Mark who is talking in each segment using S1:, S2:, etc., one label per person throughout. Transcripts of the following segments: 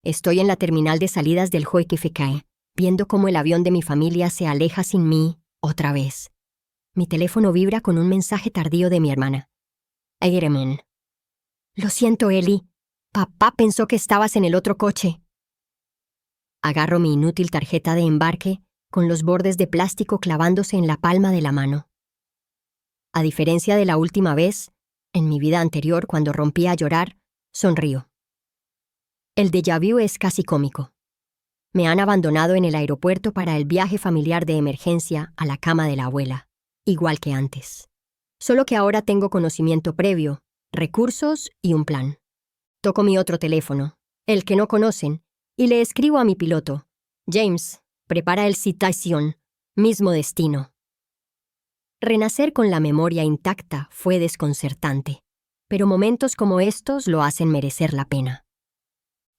S1: Estoy en la terminal de salidas del JFK, viendo cómo el avión de mi familia se aleja sin mí, otra vez. Mi teléfono vibra con un mensaje tardío de mi hermana. Ireman. Lo siento, Ellie. Papá pensó que estabas en el otro coche. Agarro mi inútil tarjeta de embarque, con los bordes de plástico clavándose en la palma de la mano. A diferencia de la última vez, en mi vida anterior cuando rompí a llorar, sonrío. El déjà vu es casi cómico. Me han abandonado en el aeropuerto para el viaje familiar de emergencia a la cama de la abuela, igual que antes. Solo que ahora tengo conocimiento previo, recursos y un plan. Toco mi otro teléfono, el que no conocen, y le escribo a mi piloto: James, prepara el citación, mismo destino. Renacer con la memoria intacta fue desconcertante, pero momentos como estos lo hacen merecer la pena.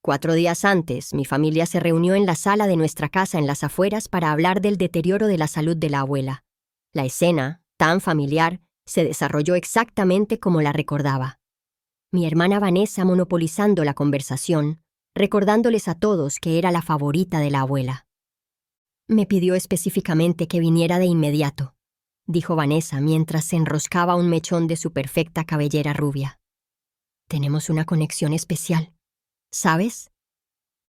S1: 4 días antes, mi familia se reunió en la sala de nuestra casa en las afueras para hablar del deterioro de la salud de la abuela. La escena, tan familiar, se desarrolló exactamente como la recordaba. Mi hermana Vanessa monopolizando la conversación, recordándoles a todos que era la favorita de la abuela. Me pidió específicamente que viniera de inmediato, dijo Vanessa mientras se enroscaba un mechón de su perfecta cabellera rubia. Tenemos una conexión especial, ¿sabes?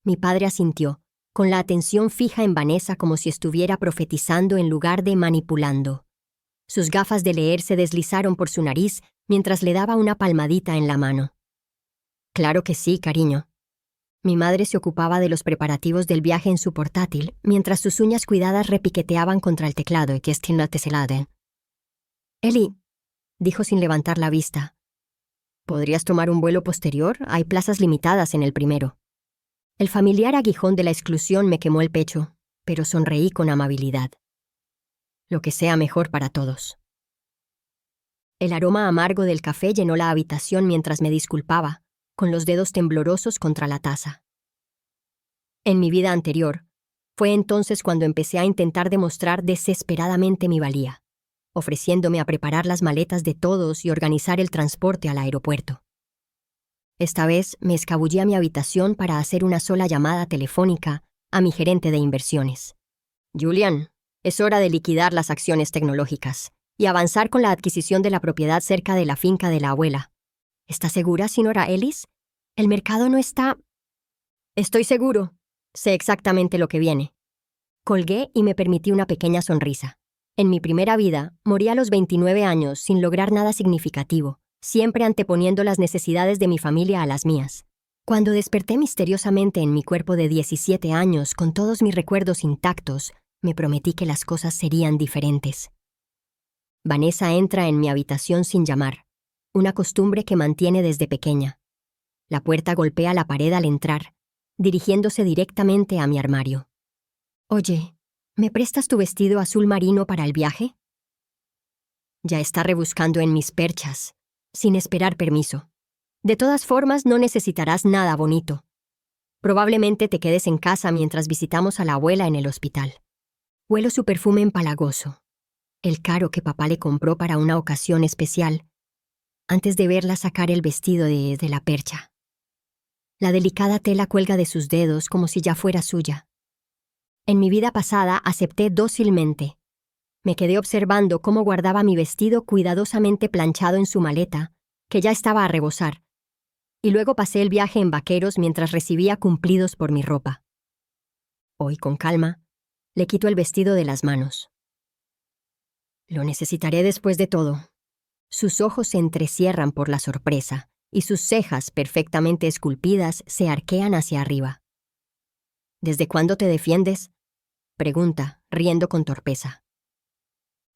S1: Mi padre asintió, con la atención fija en Vanessa como si estuviera profetizando en lugar de manipulando. Sus gafas de leer se deslizaron por su nariz mientras le daba una palmadita en la mano. Claro que sí, cariño. Mi madre se ocupaba de los preparativos del viaje en su portátil, mientras sus uñas cuidadas repiqueteaban contra el teclado. Ellie, dijo sin levantar la vista. ¿Podrías tomar un vuelo posterior? Hay plazas limitadas en el primero. El familiar aguijón de la exclusión me quemó el pecho, pero sonreí con amabilidad. Lo que sea mejor para todos. El aroma amargo del café llenó la habitación mientras me disculpaba, con los dedos temblorosos contra la taza. En mi vida anterior, fue entonces cuando empecé a intentar demostrar desesperadamente mi valía, ofreciéndome a preparar las maletas de todos y organizar el transporte al aeropuerto. Esta vez me escabullí a mi habitación para hacer una sola llamada telefónica a mi gerente de inversiones. Julian, es hora de liquidar las acciones tecnológicas y avanzar con la adquisición de la propiedad cerca de la finca de la abuela. ¿Está segura, señora Ellis? El mercado no está... Estoy seguro. Sé exactamente lo que viene. Colgué y me permití una pequeña sonrisa. En mi primera vida, morí a los 29 años sin lograr nada significativo, siempre anteponiendo las necesidades de mi familia a las mías. Cuando desperté misteriosamente en mi cuerpo de 17 años con todos mis recuerdos intactos, me prometí que las cosas serían diferentes. Vanessa entra en mi habitación sin llamar, una costumbre que mantiene desde pequeña. La puerta golpea la pared al entrar, dirigiéndose directamente a mi armario. Oye, ¿me prestas tu vestido azul marino para el viaje? Ya está rebuscando en mis perchas, sin esperar permiso. De todas formas, no necesitarás nada bonito. Probablemente te quedes en casa mientras visitamos a la abuela en el hospital. Huelo su perfume empalagoso, el caro que papá le compró para una ocasión especial, antes de verla sacar el vestido de la percha. La delicada tela cuelga de sus dedos como si ya fuera suya. En mi vida pasada acepté dócilmente. Me quedé observando cómo guardaba mi vestido cuidadosamente planchado en su maleta, que ya estaba a rebosar, y luego pasé el viaje en vaqueros mientras recibía cumplidos por mi ropa. Hoy, con calma, le quito el vestido de las manos. Lo necesitaré después de todo. Sus ojos se entrecierran por la sorpresa, y sus cejas, perfectamente esculpidas, se arquean hacia arriba. ¿Desde cuándo te defiendes?, pregunta, riendo con torpeza.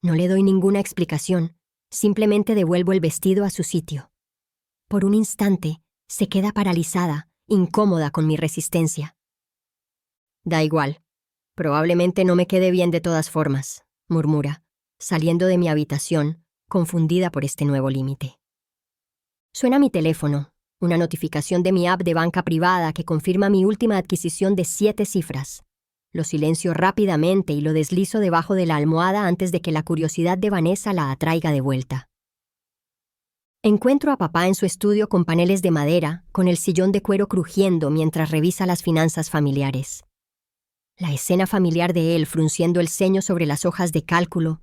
S1: No le doy ninguna explicación, simplemente devuelvo el vestido a su sitio. Por un instante, se queda paralizada, incómoda con mi resistencia. Da igual. Probablemente no me quede bien de todas formas, murmura, saliendo de mi habitación, confundida por este nuevo límite. Suena mi teléfono, una notificación de mi app de banca privada que confirma mi última adquisición de 7 cifras. Lo silencio rápidamente y lo deslizo debajo de la almohada antes de que la curiosidad de Vanessa la atraiga de vuelta. Encuentro a papá en su estudio con paneles de madera, con el sillón de cuero crujiendo mientras revisa las finanzas familiares. La escena familiar de él frunciendo el ceño sobre las hojas de cálculo,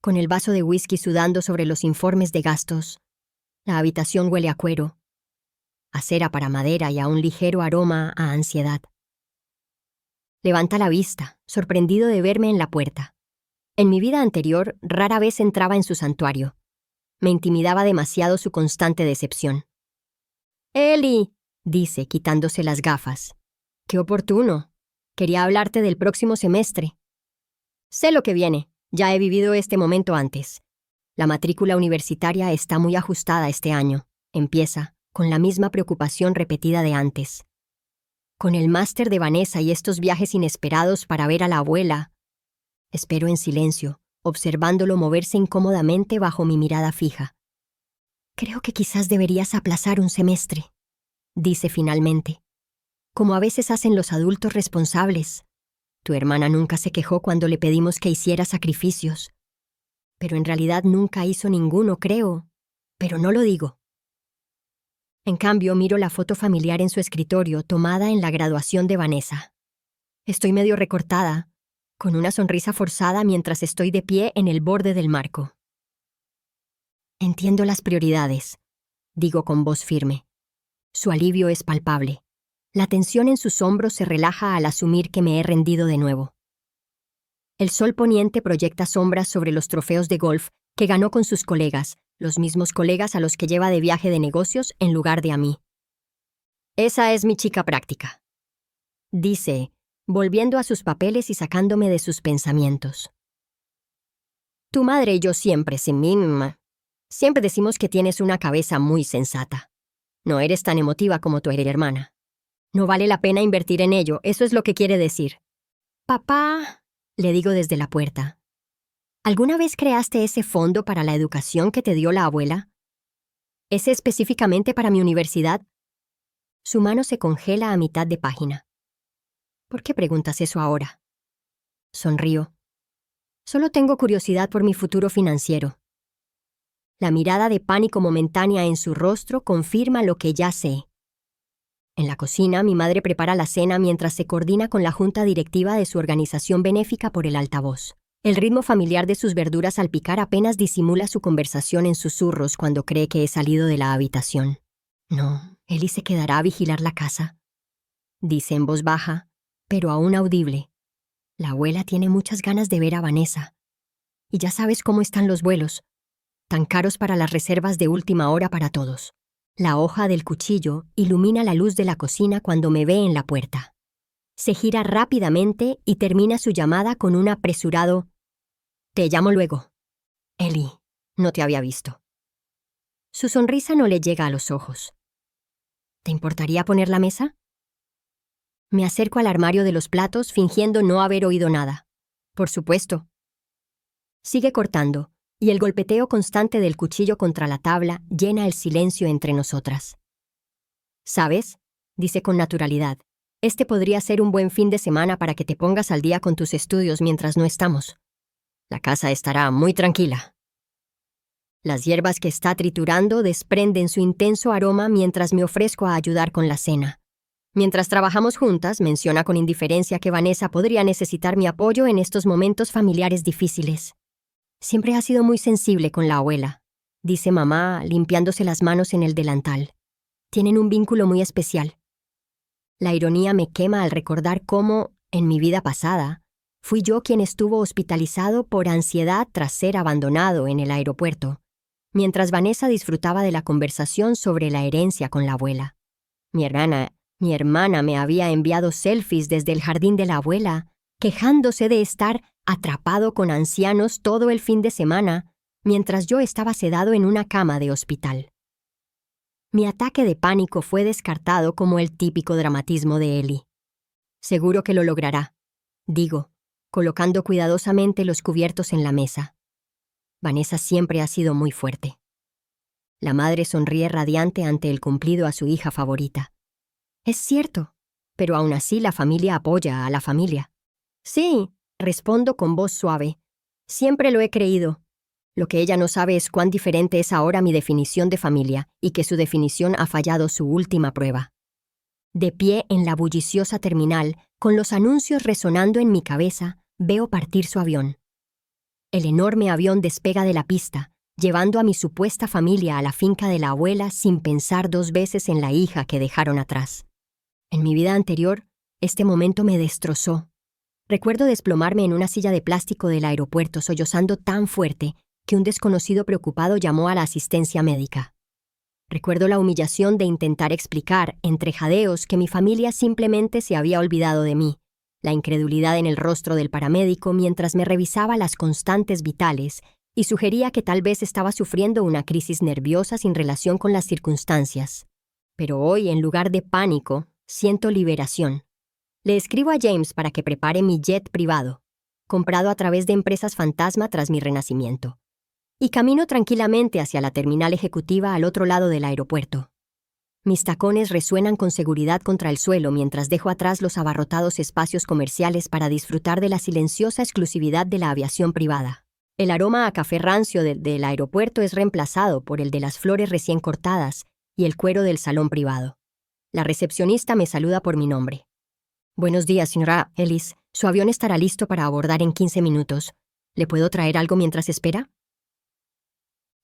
S1: con el vaso de whisky sudando sobre los informes de gastos. La habitación huele a cuero, a cera para madera y a un ligero aroma a ansiedad. Levanta la vista, sorprendido de verme en la puerta. En mi vida anterior, rara vez entraba en su santuario. Me intimidaba demasiado su constante decepción. «Eli», dice, quitándose las gafas. «Qué oportuno. Quería hablarte del próximo semestre. Sé lo que viene. Ya he vivido este momento antes. La matrícula universitaria está muy ajustada este año. Empieza, con la misma preocupación repetida de antes. Con el máster de Vanessa y estos viajes inesperados para ver a la abuela. Espero en silencio, observándolo moverse incómodamente bajo mi mirada fija. «Creo que quizás deberías aplazar un semestre», dice finalmente. «Como a veces hacen los adultos responsables. Tu hermana nunca se quejó cuando le pedimos que hiciera sacrificios. Pero en realidad nunca hizo ninguno, creo. Pero no lo digo». En cambio, miro la foto familiar en su escritorio tomada en la graduación de Vanessa. Estoy medio recortada, con una sonrisa forzada mientras estoy de pie en el borde del marco. «Entiendo las prioridades», digo con voz firme. Su alivio es palpable. La tensión en sus hombros se relaja al asumir que me he rendido de nuevo. El sol poniente proyecta sombras sobre los trofeos de golf que ganó con sus colegas, los mismos colegas a los que lleva de viaje de negocios en lugar de a mí. «Esa es mi chica práctica», dice, volviendo a sus papeles y sacándome de sus pensamientos. «Tu madre y yo siempre, sin mí, siempre decimos que tienes una cabeza muy sensata. No eres tan emotiva como tu hermana. No vale la pena invertir en ello, eso es lo que quiere decir». «Papá», le digo desde la puerta, ¿alguna vez creaste ese fondo para la educación que te dio la abuela? ¿Ese específicamente para mi universidad?» Su mano se congela a mitad de página. «¿Por qué preguntas eso ahora?» Sonrío. «Solo tengo curiosidad por mi futuro financiero». La mirada de pánico momentánea en su rostro confirma lo que ya sé. En la cocina, mi madre prepara la cena mientras se coordina con la junta directiva de su organización benéfica por el altavoz. El ritmo familiar de sus verduras al picar apenas disimula su conversación en susurros cuando cree que he salido de la habitación. «No, Eli se quedará a vigilar la casa», dice en voz baja, pero aún audible. «La abuela tiene muchas ganas de ver a Vanessa. Y ya sabes cómo están los vuelos, tan caros para las reservas de última hora para todos». La hoja del cuchillo ilumina la luz de la cocina cuando me ve en la puerta. Se gira rápidamente y termina su llamada con un apresurado «Te llamo luego». «Eli, no te había visto». Su sonrisa no le llega a los ojos. «¿Te importaría poner la mesa?» Me acerco al armario de los platos fingiendo no haber oído nada. «Por supuesto». Sigue cortando, y el golpeteo constante del cuchillo contra la tabla llena el silencio entre nosotras. «¿Sabes?», dice con naturalidad, «este podría ser un buen fin de semana para que te pongas al día con tus estudios mientras no estamos. La casa estará muy tranquila». Las hierbas que está triturando desprenden su intenso aroma mientras me ofrezco a ayudar con la cena. Mientras trabajamos juntas, menciona con indiferencia que Vanessa podría necesitar mi apoyo en estos momentos familiares difíciles. «Siempre ha sido muy sensible con la abuela», dice mamá, limpiándose las manos en el delantal. «Tienen un vínculo muy especial». La ironía me quema al recordar cómo, en mi vida pasada, fui yo quien estuvo hospitalizado por ansiedad tras ser abandonado en el aeropuerto, mientras Vanessa disfrutaba de la conversación sobre la herencia con la abuela. Mi hermana me había enviado selfies desde el jardín de la abuela, quejándose de estar atrapado con ancianos todo el fin de semana, mientras yo estaba sedado en una cama de hospital. Mi ataque de pánico fue descartado como el típico dramatismo de Eli. «Seguro que lo logrará», digo, colocando cuidadosamente los cubiertos en la mesa. Vanessa siempre ha sido muy fuerte. La madre sonríe radiante ante el cumplido a su hija favorita. «Es cierto, pero aún así la familia apoya a la familia». «Sí», respondo con voz suave. «Siempre lo he creído. Lo que ella no sabe es cuán diferente es ahora mi definición de familia y que su definición ha fallado su última prueba. De pie en la bulliciosa terminal, con los anuncios resonando en mi cabeza, veo partir su avión. El enorme avión despega de la pista, llevando a mi supuesta familia a la finca de la abuela sin pensar dos veces en la hija que dejaron atrás. En mi vida anterior, este momento me destrozó. Recuerdo desplomarme en una silla de plástico del aeropuerto sollozando tan fuerte que un desconocido preocupado llamó a la asistencia médica. Recuerdo la humillación de intentar explicar, entre jadeos, que mi familia simplemente se había olvidado de mí, la incredulidad en el rostro del paramédico mientras me revisaba las constantes vitales y sugería que tal vez estaba sufriendo una crisis nerviosa sin relación con las circunstancias. Pero hoy, en lugar de pánico, siento liberación. Le escribo a James para que prepare mi jet privado, comprado a través de empresas fantasma tras mi renacimiento, y camino tranquilamente hacia la terminal ejecutiva al otro lado del aeropuerto. Mis tacones resuenan con seguridad contra el suelo mientras dejo atrás los abarrotados espacios comerciales para disfrutar de la silenciosa exclusividad de la aviación privada. El aroma a café rancio del aeropuerto es reemplazado por el de las flores recién cortadas y el cuero del salón privado. La recepcionista me saluda por mi nombre. Buenos días, señora Ellis. Su avión estará listo para abordar en 15 minutos. ¿Le puedo traer algo mientras espera?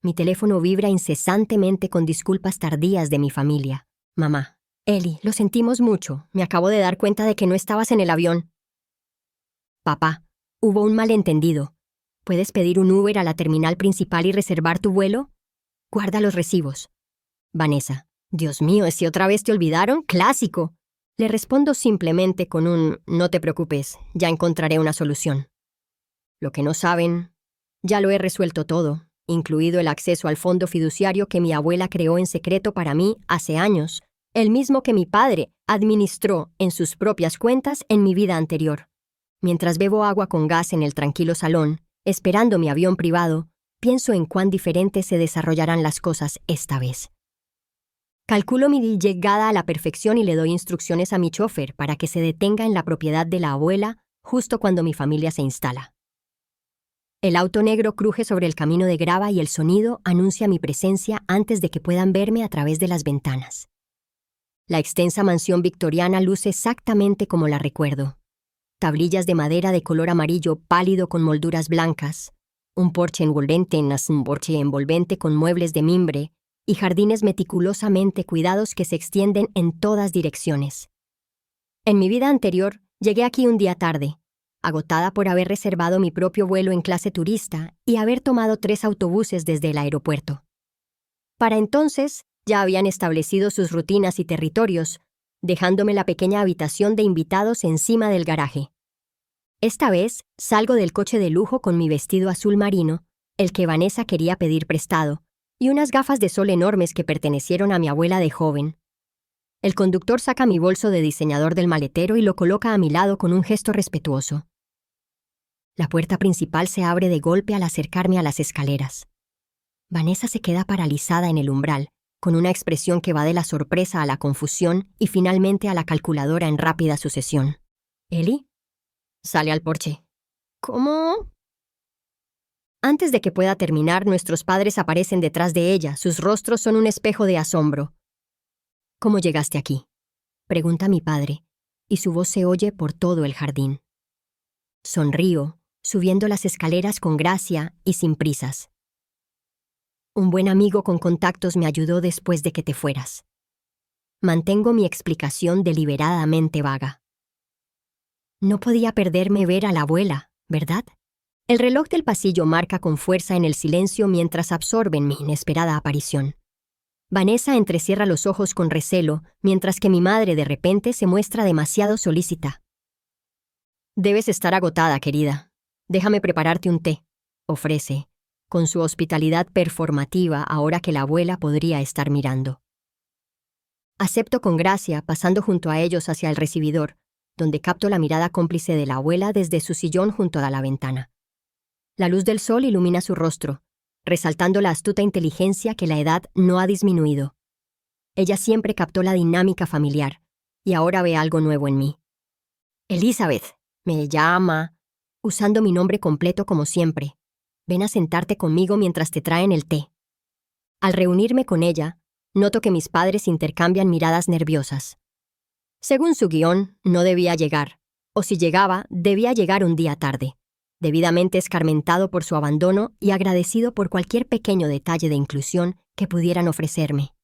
S1: Mi teléfono vibra incesantemente con disculpas tardías de mi familia. Mamá. Ellie, lo sentimos mucho. Me acabo de dar cuenta de que no estabas en el avión. Papá. Hubo un malentendido. ¿Puedes pedir un Uber a la terminal principal y reservar tu vuelo? Guarda los recibos. Vanessa. Dios mío, ¿si otra vez te olvidaron? ¡Clásico! Le respondo simplemente con un «no te preocupes, ya encontraré una solución». Lo que no saben, ya lo he resuelto todo, incluido el acceso al fondo fiduciario que mi abuela creó en secreto para mí hace años, el mismo que mi padre administró en sus propias cuentas en mi vida anterior. Mientras bebo agua con gas en el tranquilo salón, esperando mi avión privado, pienso en cuán diferentes se desarrollarán las cosas esta vez. Calculo mi llegada a la perfección y le doy instrucciones a mi chofer para que se detenga en la propiedad de la abuela justo cuando mi familia se instala. El auto negro cruje sobre el camino de grava y el sonido anuncia mi presencia antes de que puedan verme a través de las ventanas. La extensa mansión victoriana luce exactamente como la recuerdo. Tablillas de madera de color amarillo pálido con molduras blancas, un porche envolvente con muebles de mimbre, y jardines meticulosamente cuidados que se extienden en todas direcciones. En mi vida anterior, llegué aquí un día tarde, agotada por haber reservado mi propio vuelo en clase turista y haber tomado 3 autobuses desde el aeropuerto. Para entonces, ya habían establecido sus rutinas y territorios, dejándome la pequeña habitación de invitados encima del garaje. Esta vez, salgo del coche de lujo con mi vestido azul marino, el que Vanessa quería pedir prestado, y unas gafas de sol enormes que pertenecieron a mi abuela de joven. El conductor saca mi bolso de diseñador del maletero y lo coloca a mi lado con un gesto respetuoso. La puerta principal se abre de golpe al acercarme a las escaleras. Vanessa se queda paralizada en el umbral, con una expresión que va de la sorpresa a la confusión y finalmente a la calculadora en rápida sucesión. ¿Ellie? Sale al porche. ¿Cómo? Antes de que pueda terminar, nuestros padres aparecen detrás de ella. Sus rostros son un espejo de asombro. ¿Cómo llegaste aquí?, pregunta mi padre, y su voz se oye por todo el jardín. Sonrío, subiendo las escaleras con gracia y sin prisas. Un buen amigo con contactos me ayudó después de que te fueras. Mantengo mi explicación deliberadamente vaga. No podía perderme ver a la abuela, ¿verdad? El reloj del pasillo marca con fuerza en el silencio mientras absorben mi inesperada aparición. Vanessa entrecierra los ojos con recelo, mientras que mi madre de repente se muestra demasiado solícita. Debes estar agotada, querida. Déjame prepararte un té, ofrece, con su hospitalidad performativa ahora que la abuela podría estar mirando. Acepto con gracia, pasando junto a ellos hacia el recibidor, donde capto la mirada cómplice de la abuela desde su sillón junto a la ventana. La luz del sol ilumina su rostro, resaltando la astuta inteligencia que la edad no ha disminuido. Ella siempre captó la dinámica familiar, y ahora ve algo nuevo en mí. Elizabeth, me llama, usando mi nombre completo como siempre, Ven a sentarte conmigo mientras te traen el té. Al reunirme con ella, noto que mis padres intercambian miradas nerviosas. Según su guión, no debía llegar, o si llegaba, debía llegar un día tarde, debidamente escarmentado por su abandono y agradecido por cualquier pequeño detalle de inclusión que pudieran ofrecerme.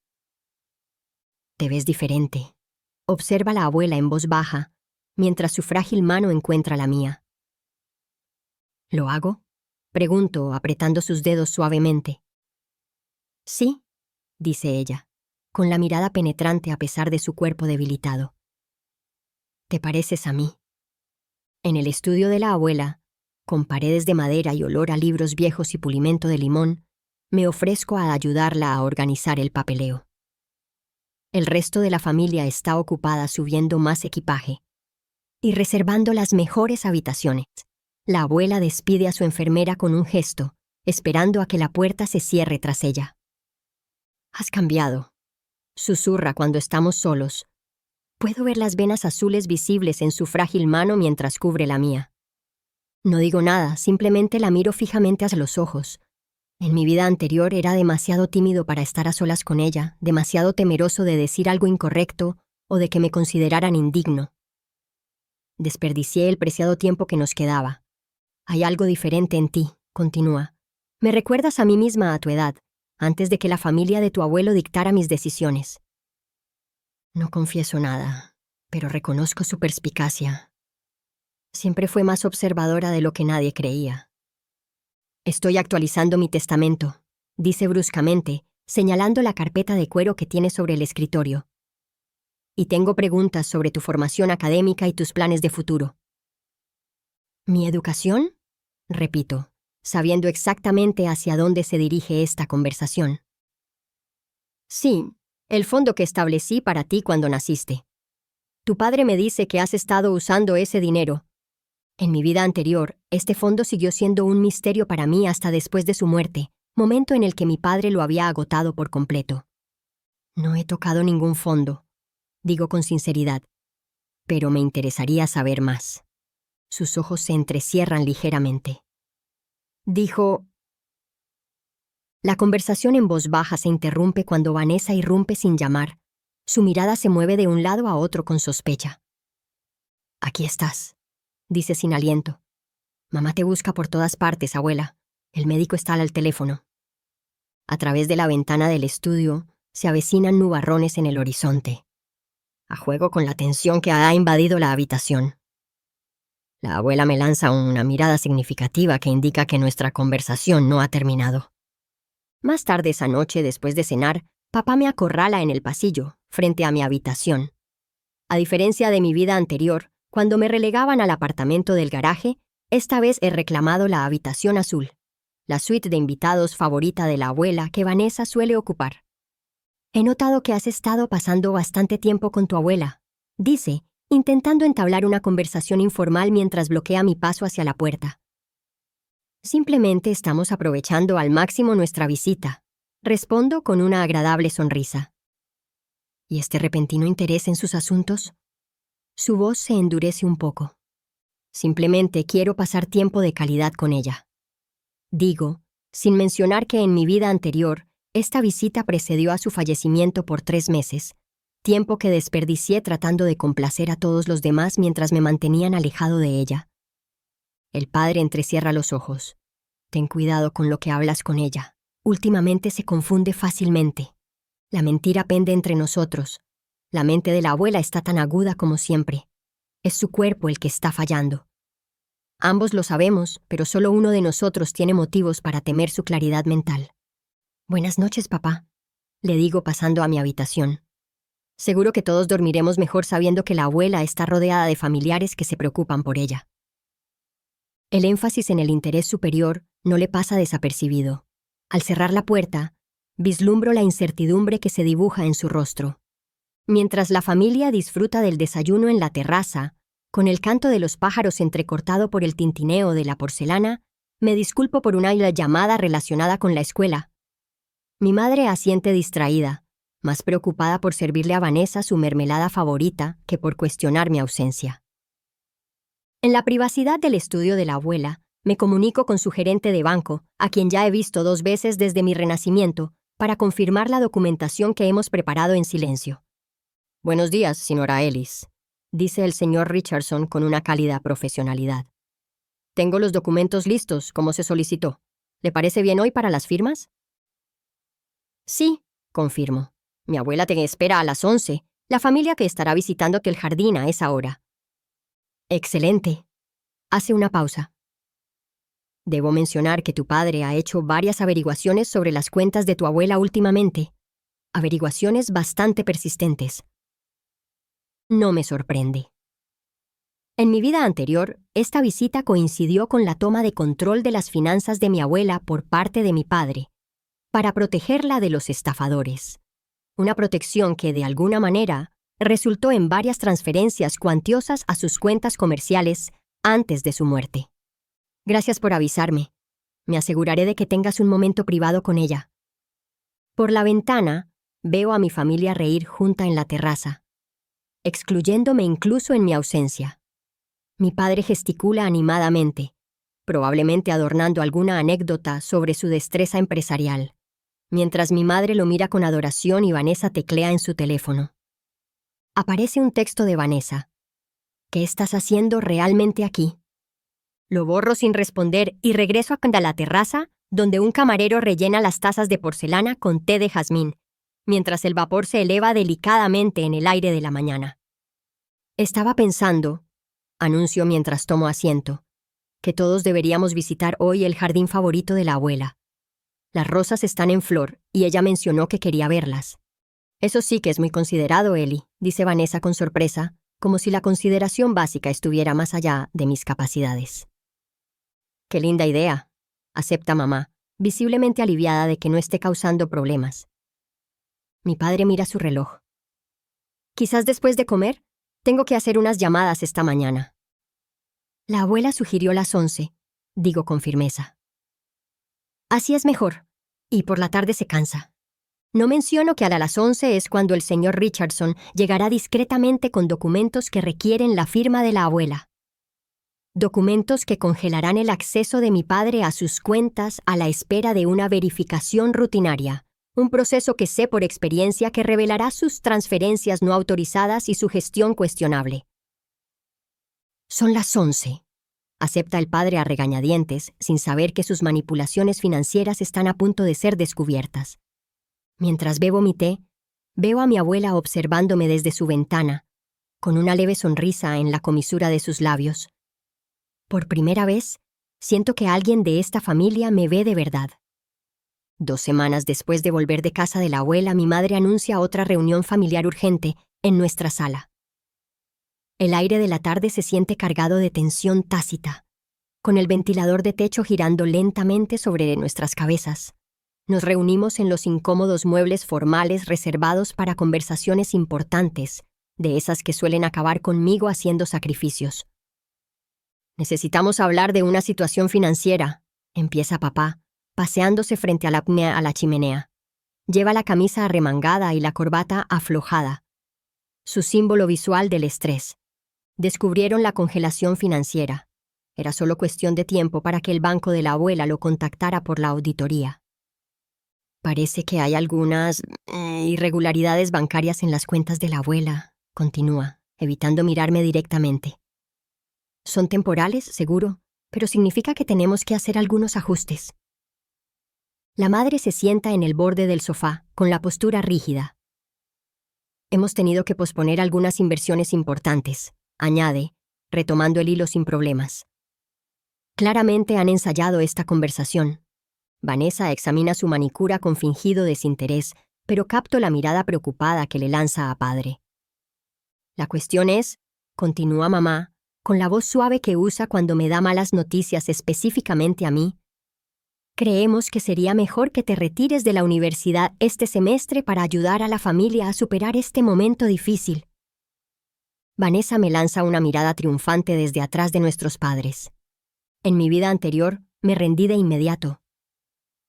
S1: Te ves diferente. Observa la abuela en voz baja, mientras su frágil mano encuentra la mía. ¿Lo hago? Pregunto, apretando sus dedos suavemente. Sí, dice ella, con la mirada penetrante a pesar de su cuerpo debilitado. Te pareces a mí. En el estudio de la abuela, con paredes de madera y olor a libros viejos y pulimento de limón, me ofrezco a ayudarla a organizar el papeleo. El resto de la familia está ocupada subiendo más equipaje y reservando las mejores habitaciones. La abuela despide a su enfermera con un gesto, esperando a que la puerta se cierre tras ella. Has cambiado, susurra cuando estamos solos. Puedo ver las venas azules visibles en su frágil mano mientras cubre la mía. No digo nada, simplemente la miro fijamente hacia los ojos. En mi vida anterior era demasiado tímido para estar a solas con ella, demasiado temeroso de decir algo incorrecto o de que me consideraran indigno. Desperdicié el preciado tiempo que nos quedaba. Hay algo diferente en ti, continúa. Me recuerdas a mí misma a tu edad, antes de que la familia de tu abuelo dictara mis decisiones. No confieso nada, pero reconozco su perspicacia. Siempre fue más observadora de lo que nadie creía. Estoy actualizando mi testamento, dice bruscamente, señalando la carpeta de cuero que tiene sobre el escritorio. Y tengo preguntas sobre tu formación académica y tus planes de futuro. ¿Mi educación? Repito, sabiendo exactamente hacia dónde se dirige esta conversación. Sí, el fondo que establecí para ti cuando naciste. Tu padre me dice que has estado usando ese dinero. En mi vida anterior, este fondo siguió siendo un misterio para mí hasta después de su muerte, momento en el que mi padre lo había agotado por completo. No he tocado ningún fondo, digo con sinceridad, pero me interesaría saber más. Sus ojos se entrecierran ligeramente. Dijo... La conversación en voz baja se interrumpe cuando Vanessa irrumpe sin llamar. Su mirada se mueve de un lado a otro con sospecha. Aquí estás, dice sin aliento. Mamá te busca por todas partes, abuela. El médico está al teléfono. A través de la ventana del estudio se avecinan nubarrones en el horizonte. A juego con la tensión que ha invadido la habitación. La abuela me lanza una mirada significativa que indica que nuestra conversación no ha terminado. Más tarde esa noche, después de cenar, papá me acorrala en el pasillo, frente a mi habitación. A diferencia de mi vida anterior, cuando me relegaban al apartamento del garaje, esta vez he reclamado la habitación azul, la suite de invitados favorita de la abuela que Vanessa suele ocupar. He notado que has estado pasando bastante tiempo con tu abuela, dice, intentando entablar una conversación informal mientras bloquea mi paso hacia la puerta. Simplemente estamos aprovechando al máximo nuestra visita, respondo con una agradable sonrisa. ¿Y este repentino interés en sus asuntos? Su voz se endurece un poco. Simplemente quiero pasar tiempo de calidad con ella. Digo, sin mencionar que en mi vida anterior, esta visita precedió a su fallecimiento por 3 meses, tiempo que desperdicié tratando de complacer a todos los demás mientras me mantenían alejado de ella. El padre entrecierra los ojos. Ten cuidado con lo que hablas con ella. Últimamente se confunde fácilmente. La mentira pende entre nosotros. La mente de la abuela está tan aguda como siempre. Es su cuerpo el que está fallando. Ambos lo sabemos, pero solo uno de nosotros tiene motivos para temer su claridad mental. Buenas noches, papá, le digo pasando a mi habitación. Seguro que todos dormiremos mejor sabiendo que la abuela está rodeada de familiares que se preocupan por ella. El énfasis en el interés superior no le pasa desapercibido. Al cerrar la puerta, vislumbro la incertidumbre que se dibuja en su rostro. Mientras la familia disfruta del desayuno en la terraza, con el canto de los pájaros entrecortado por el tintineo de la porcelana, me disculpo por una llamada relacionada con la escuela. Mi madre asiente distraída, más preocupada por servirle a Vanessa su mermelada favorita que por cuestionar mi ausencia. En la privacidad del estudio de la abuela, Me comunico con su gerente de banco, a quien ya he visto 2 veces desde mi renacimiento, para confirmar la documentación que hemos preparado en silencio. Buenos días, señora Ellis, dice el señor Richardson con una cálida profesionalidad. Tengo los documentos listos, como se solicitó. ¿Le parece bien hoy para las firmas? Sí, confirmo. Mi abuela te espera a las 11, la familia que estará visitándote el jardín a esa hora. Excelente. Hace una pausa. Debo mencionar que tu padre ha hecho varias averiguaciones sobre las cuentas de tu abuela últimamente. Averiguaciones bastante persistentes. No me sorprende. En mi vida anterior, esta visita coincidió con la toma de control de las finanzas de mi abuela por parte de mi padre, para protegerla de los estafadores. Una protección que, de alguna manera, resultó en varias transferencias cuantiosas a sus cuentas comerciales antes de su muerte. Gracias por avisarme. Me aseguraré de que tengas un momento privado con ella. Por la ventana, veo a mi familia reír junta en la terraza, excluyéndome incluso en mi ausencia. Mi padre gesticula animadamente, probablemente adornando alguna anécdota sobre su destreza empresarial, mientras mi madre lo mira con adoración y Vanessa teclea en su teléfono. Aparece un texto de Vanessa. ¿Qué estás haciendo realmente aquí? Lo borro sin responder y regreso a la terraza, donde un camarero rellena las tazas de porcelana con té de jazmín, mientras el vapor se eleva delicadamente en el aire de la mañana. Estaba pensando, anuncio mientras tomo asiento, que todos deberíamos visitar hoy el jardín favorito de la abuela. Las rosas están en flor y ella mencionó que quería verlas. Eso sí que es muy considerado, Ellie, dice Vanessa con sorpresa, como si la consideración básica estuviera más allá de mis capacidades. Qué linda idea, acepta mamá, visiblemente aliviada de que no esté causando problemas. Mi padre mira su reloj. Quizás después de comer, tengo que hacer unas llamadas esta mañana. La abuela sugirió las 11, digo con firmeza. Así es mejor, y por la tarde se cansa. No menciono que a las 11 es cuando el señor Richardson llegará discretamente con documentos que requieren la firma de la abuela. Documentos que congelarán el acceso de mi padre a sus cuentas a la espera de una verificación rutinaria, un proceso que sé por experiencia que revelará sus transferencias no autorizadas y su gestión cuestionable. Son las 11. Acepta el padre a regañadientes, sin saber que sus manipulaciones financieras están a punto de ser descubiertas. Mientras bebo mi té, veo a mi abuela observándome desde su ventana, con una leve sonrisa en la comisura de sus labios. Por primera vez, siento que alguien de esta familia me ve de verdad. 2 semanas después de volver de casa de la abuela, mi madre anuncia otra reunión familiar urgente en nuestra sala. El aire de la tarde se siente cargado de tensión tácita, con el ventilador de techo girando lentamente sobre nuestras cabezas. Nos reunimos en los incómodos muebles formales reservados para conversaciones importantes, de esas que suelen acabar conmigo haciendo sacrificios. Necesitamos hablar de una situación financiera, empieza papá, paseándose frente a la chimenea. Lleva la camisa arremangada y la corbata aflojada, su símbolo visual del estrés. Descubrieron la congelación financiera. Era solo cuestión de tiempo para que el banco de la abuela lo contactara por la auditoría. Parece que hay algunas irregularidades bancarias en las cuentas de la abuela, continúa, evitando mirarme directamente. Son temporales, seguro, pero significa que tenemos que hacer algunos ajustes. La madre se sienta en el borde del sofá, con la postura rígida. Hemos tenido que posponer algunas inversiones importantes, añade, retomando el hilo sin problemas. Claramente han ensayado esta conversación. Vanessa examina su manicura con fingido desinterés, pero capto la mirada preocupada que le lanza a padre. La cuestión es, continúa mamá, con la voz suave que usa cuando me da malas noticias específicamente a mí, creemos que sería mejor que te retires de la universidad este semestre para ayudar a la familia a superar este momento difícil. Vanessa me lanza una mirada triunfante desde atrás de nuestros padres. En mi vida anterior, me rendí de inmediato.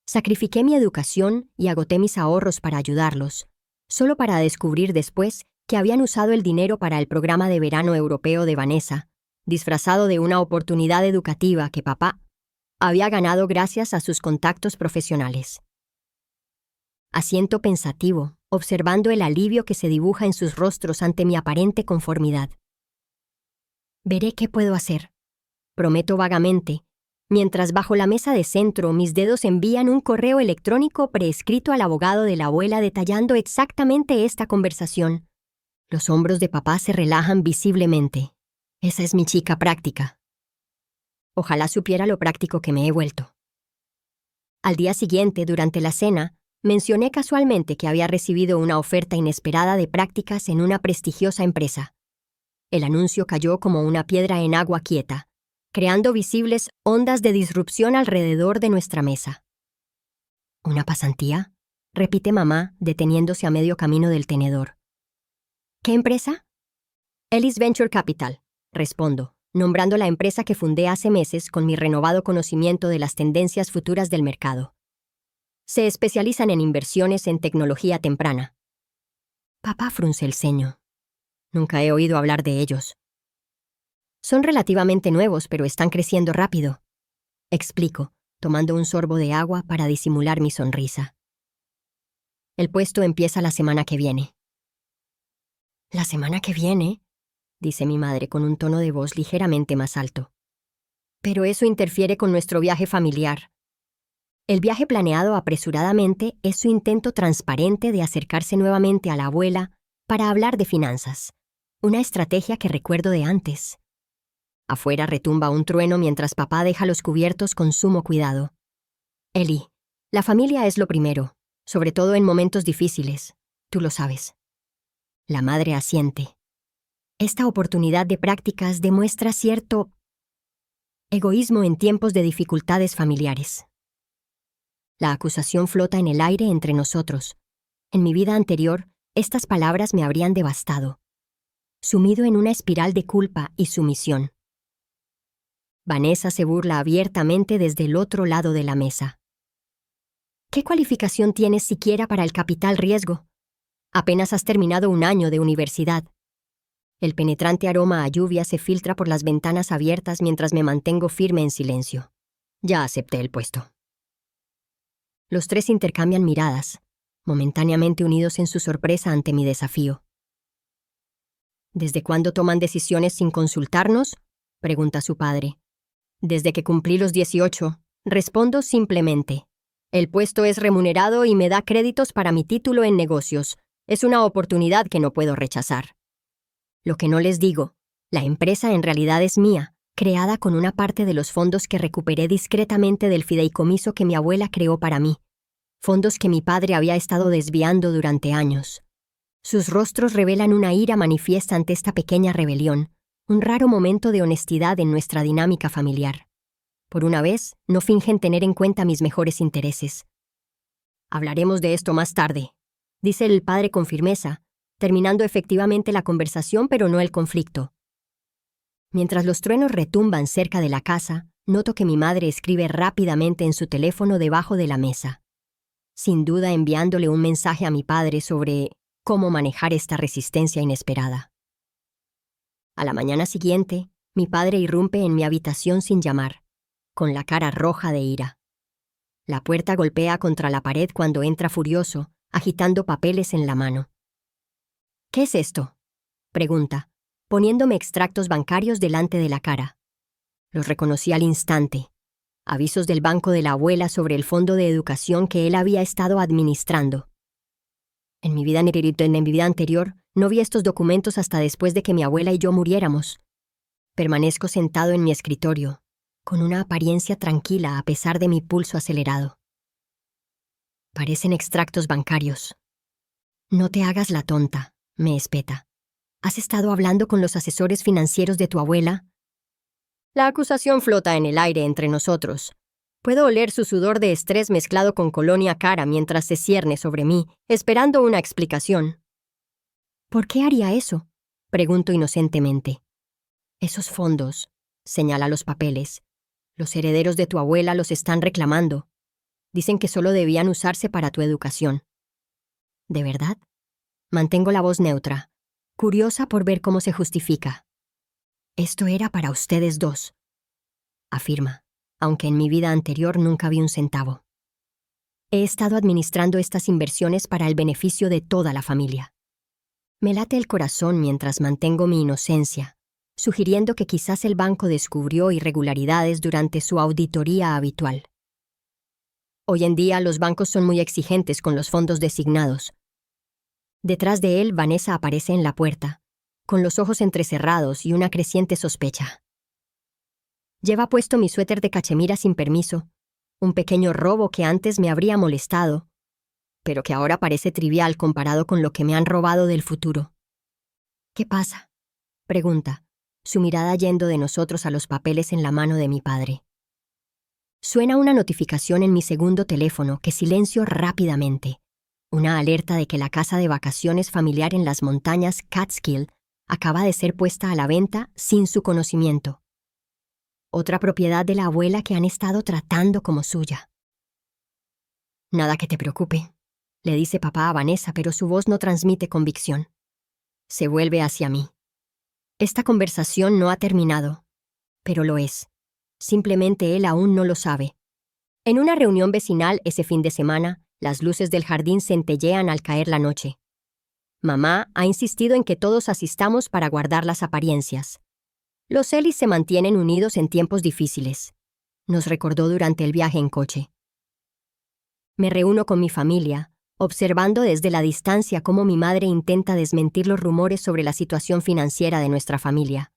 S1: Sacrifiqué mi educación y agoté mis ahorros para ayudarlos, solo para descubrir después que habían usado el dinero para el programa de verano europeo de Vanessa, disfrazado de una oportunidad educativa que papá había ganado gracias a sus contactos profesionales. Asiento pensativo, observando el alivio que se dibuja en sus rostros ante mi aparente conformidad. Veré qué puedo hacer, prometo vagamente, mientras bajo la mesa de centro mis dedos envían un correo electrónico preescrito al abogado de la abuela detallando exactamente esta conversación. Los hombros de papá se relajan visiblemente. Esa es mi chica práctica. Ojalá supiera lo práctico que me he vuelto. Al día siguiente, durante la cena, mencioné casualmente que había recibido una oferta inesperada de prácticas en una prestigiosa empresa. El anuncio cayó como una piedra en agua quieta, creando visibles ondas de disrupción alrededor de nuestra mesa. ¿Una pasantía?, repite mamá, deteniéndose a medio camino del tenedor. ¿Qué empresa? Ellis Venture Capital, respondo, nombrando la empresa que fundé hace meses con mi renovado conocimiento de las tendencias futuras del mercado. Se especializan en inversiones en tecnología temprana. Papá frunce el ceño. Nunca he oído hablar de ellos. Son relativamente nuevos, pero están creciendo rápido. Explico, tomando un sorbo de agua para disimular mi sonrisa. El puesto empieza la semana que viene. ¿La semana que viene?, dice mi madre con un tono de voz ligeramente más alto. Pero eso interfiere con nuestro viaje familiar. El viaje planeado apresuradamente es su intento transparente de acercarse nuevamente a la abuela para hablar de finanzas, una estrategia que recuerdo de antes. Afuera retumba un trueno mientras papá deja los cubiertos con sumo cuidado. Eli, la familia es lo primero, sobre todo en momentos difíciles, tú lo sabes. La madre asiente. Esta oportunidad de prácticas demuestra cierto egoísmo en tiempos de dificultades familiares. La acusación flota en el aire entre nosotros. En mi vida anterior, estas palabras me habrían devastado, sumido en una espiral de culpa y sumisión. Vanessa se burla abiertamente desde el otro lado de la mesa. ¿Qué cualificación tienes siquiera para el capital riesgo? Apenas has terminado un año de universidad. El penetrante aroma a lluvia se filtra por las ventanas abiertas mientras me mantengo firme en silencio. Ya acepté el puesto. Los tres intercambian miradas, momentáneamente unidos en su sorpresa ante mi desafío. ¿Desde cuándo toman decisiones sin consultarnos?, pregunta su padre. Desde que cumplí los 18, respondo simplemente. El puesto es remunerado y me da créditos para mi título en negocios. Es una oportunidad que no puedo rechazar. Lo que no les digo, la empresa en realidad es mía, creada con una parte de los fondos que recuperé discretamente del fideicomiso que mi abuela creó para mí. Fondos que mi padre había estado desviando durante años. Sus rostros revelan una ira manifiesta ante esta pequeña rebelión, un raro momento de honestidad en nuestra dinámica familiar. Por una vez, no fingen tener en cuenta mis mejores intereses. Hablaremos de esto más tarde, dice el padre con firmeza, terminando efectivamente la conversación pero no el conflicto. Mientras los truenos retumban cerca de la casa, noto que mi madre escribe rápidamente en su teléfono debajo de la mesa, sin duda enviándole un mensaje a mi padre sobre cómo manejar esta resistencia inesperada. A la mañana siguiente, mi padre irrumpe en mi habitación sin llamar, con la cara roja de ira. La puerta golpea contra la pared cuando entra furioso, agitando papeles en la mano. ¿Qué es esto?, pregunta, poniéndome extractos bancarios delante de la cara. Los reconocí al instante. Avisos del banco de la abuela sobre el fondo de educación que él había estado administrando. En mi vida anterior, no vi estos documentos hasta después de que mi abuela y yo muriéramos. Permanezco sentado en mi escritorio, con una apariencia tranquila a pesar de mi pulso acelerado. Parecen extractos bancarios. No te hagas la tonta, me espeta. ¿Has estado hablando con los asesores financieros de tu abuela? La acusación flota en el aire entre nosotros. Puedo oler su sudor de estrés mezclado con colonia cara mientras se cierne sobre mí, esperando una explicación. ¿Por qué haría eso?, pregunto inocentemente. Esos fondos, señala los papeles. Los herederos de tu abuela los están reclamando. Dicen que solo debían usarse para tu educación. ¿De verdad? Mantengo la voz neutra, curiosa por ver cómo se justifica. Esto era para ustedes dos, afirma, aunque en mi vida anterior nunca vi un centavo. He estado administrando estas inversiones para el beneficio de toda la familia. Me late el corazón mientras mantengo mi inocencia, sugiriendo que quizás el banco descubrió irregularidades durante su auditoría habitual. Hoy en día los bancos son muy exigentes con los fondos designados. Detrás de él, Vanessa aparece en la puerta, con los ojos entrecerrados y una creciente sospecha. Lleva puesto mi suéter de cachemira sin permiso, un pequeño robo que antes me habría molestado, pero que ahora parece trivial comparado con lo que me han robado del futuro. ¿Qué pasa?, pregunta, su mirada yendo de nosotros a los papeles en la mano de mi padre. Suena una notificación en mi segundo teléfono que silencio rápidamente. Una alerta de que la casa de vacaciones familiar en las montañas Catskill acaba de ser puesta a la venta sin su conocimiento. Otra propiedad de la abuela que han estado tratando como suya. Nada que te preocupe, le dice papá a Vanessa, pero su voz no transmite convicción. Se vuelve hacia mí. Esta conversación no ha terminado, pero lo es. Simplemente él aún no lo sabe. En una reunión vecinal ese fin de semana, las luces del jardín centellean al caer la noche. Mamá ha insistido en que todos asistamos para guardar las apariencias. Los Ellis se mantienen unidos en tiempos difíciles, nos recordó durante el viaje en coche. Me reúno con mi familia, observando desde la distancia cómo mi madre intenta desmentir los rumores sobre la situación financiera de nuestra familia.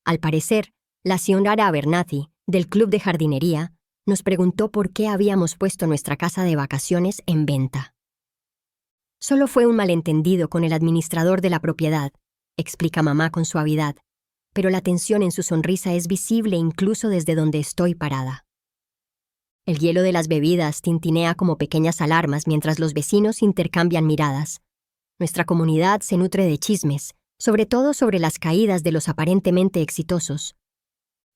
S1: Al parecer, la señora Abernathy, del club de jardinería, nos preguntó por qué habíamos puesto nuestra casa de vacaciones en venta. Solo fue un malentendido con el administrador de la propiedad, explica mamá con suavidad, pero la tensión en su sonrisa es visible incluso desde donde estoy parada. El hielo de las bebidas tintinea como pequeñas alarmas mientras los vecinos intercambian miradas. Nuestra comunidad se nutre de chismes, sobre todo sobre las caídas de los aparentemente exitosos.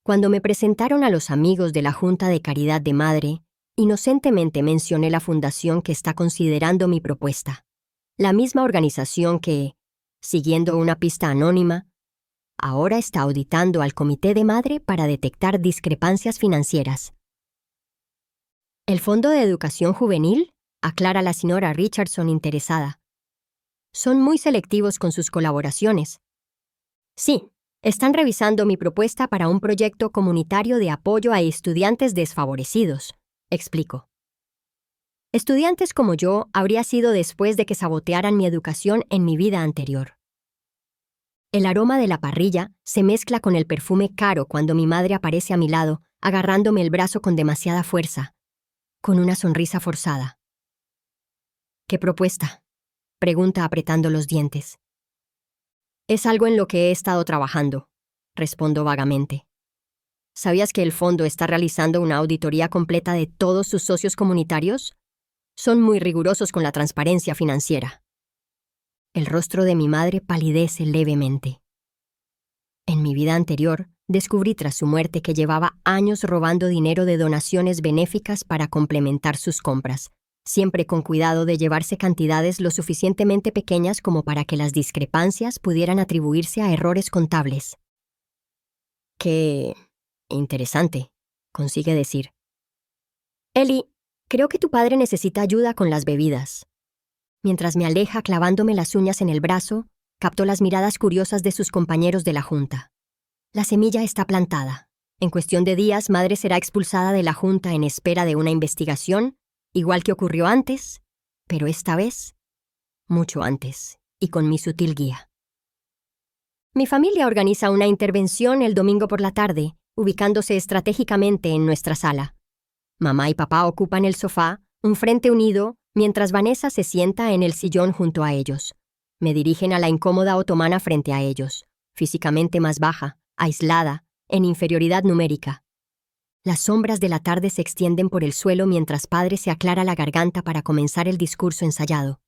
S1: Cuando me presentaron a los amigos de la Junta de Caridad de Madre, inocentemente mencioné la fundación que está considerando mi propuesta. La misma organización que, siguiendo una pista anónima, ahora está auditando al Comité de Madre para detectar discrepancias financieras. ¿El Fondo de Educación Juvenil?, aclara la señora Richardson interesada. Son muy selectivos con sus colaboraciones. Sí, están revisando mi propuesta para un proyecto comunitario de apoyo a estudiantes desfavorecidos, explico. Estudiantes como yo habría sido después de que sabotearan mi educación en mi vida anterior. El aroma de la parrilla se mezcla con el perfume caro cuando mi madre aparece a mi lado, agarrándome el brazo con demasiada fuerza, con una sonrisa forzada. ¿Qué propuesta?, pregunta apretando los dientes. Es algo en lo que he estado trabajando, respondo vagamente. ¿Sabías que el fondo está realizando una auditoría completa de todos sus socios comunitarios? Son muy rigurosos con la transparencia financiera. El rostro de mi madre palidece levemente. En mi vida anterior, descubrí tras su muerte que llevaba años robando dinero de donaciones benéficas para complementar sus compras, siempre con cuidado de llevarse cantidades lo suficientemente pequeñas como para que las discrepancias pudieran atribuirse a errores contables. Qué interesante, consigue decir. Ellie, creo que tu padre necesita ayuda con las bebidas. Mientras me aleja clavándome las uñas en el brazo, captó las miradas curiosas de sus compañeros de la junta. La semilla está plantada. En cuestión de días, madre será expulsada de la junta en espera de una investigación, igual que ocurrió antes, pero esta vez, mucho antes, y con mi sutil guía. Mi familia organiza una intervención el domingo por la tarde, ubicándose estratégicamente en nuestra sala. Mamá y papá ocupan el sofá, un frente unido, mientras Vanessa se sienta en el sillón junto a ellos. Me dirigen a la incómoda otomana frente a ellos, físicamente más baja, aislada, en inferioridad numérica. Las sombras de la tarde se extienden por el suelo mientras padre se aclara la garganta para comenzar el discurso ensayado.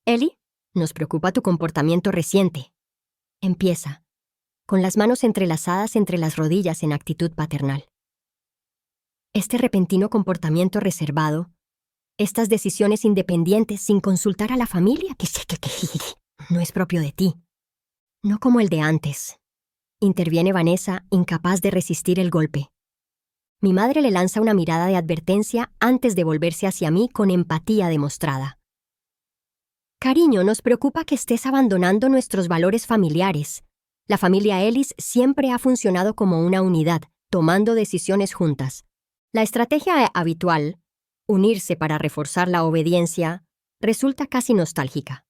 S1: Ellie, nos preocupa tu comportamiento reciente. Empieza, con las manos entrelazadas entre las rodillas en actitud paternal. Este repentino comportamiento reservado, estas decisiones independientes sin consultar a la familia, no es propio de ti. No como el de antes. Interviene Vanessa, incapaz de resistir el golpe. Mi madre le lanza una mirada de advertencia antes de volverse hacia mí con empatía demostrada. Cariño, nos preocupa que estés abandonando nuestros valores familiares. La familia Ellis siempre ha funcionado como una unidad, tomando decisiones juntas. La estrategia habitual, unirse para reforzar la obediencia, resulta casi nostálgica.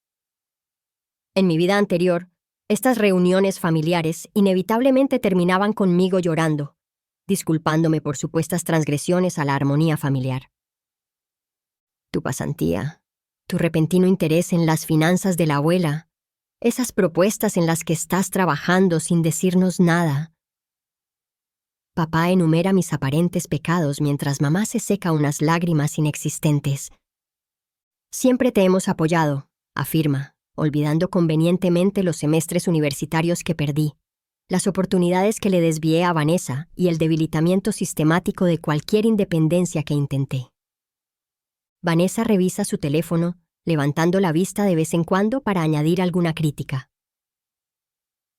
S1: En mi vida anterior, estas reuniones familiares inevitablemente terminaban conmigo llorando, disculpándome por supuestas transgresiones a la armonía familiar. Tu pasantía, tu repentino interés en las finanzas de la abuela, esas propuestas en las que estás trabajando sin decirnos nada. Papá enumera mis aparentes pecados mientras mamá se seca unas lágrimas inexistentes. Siempre te hemos apoyado, afirma, olvidando convenientemente los semestres universitarios que perdí, las oportunidades que le desvié a Vanessa y el debilitamiento sistemático de cualquier independencia que intenté. Vanessa revisa su teléfono, levantando la vista de vez en cuando para añadir alguna crítica.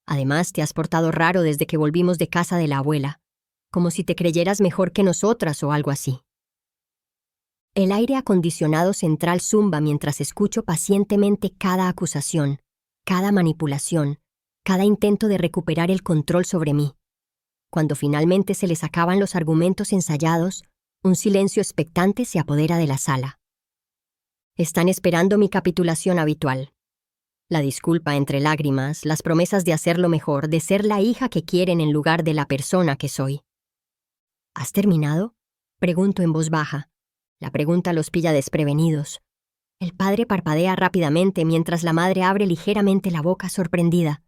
S1: Además, te has portado raro desde que volvimos de casa de la abuela, como si te creyeras mejor que nosotras o algo así. El aire acondicionado central zumba mientras escucho pacientemente cada acusación, cada manipulación, cada intento de recuperar el control sobre mí. Cuando finalmente se les acaban los argumentos ensayados, un silencio expectante se apodera de la sala. Están esperando mi capitulación habitual. La disculpa entre lágrimas, las promesas de hacerlo mejor, de ser la hija que quieren en lugar de la persona que soy. ¿Has terminado?, pregunto en voz baja. La pregunta los pilla desprevenidos. El padre parpadea rápidamente mientras la madre abre ligeramente la boca sorprendida.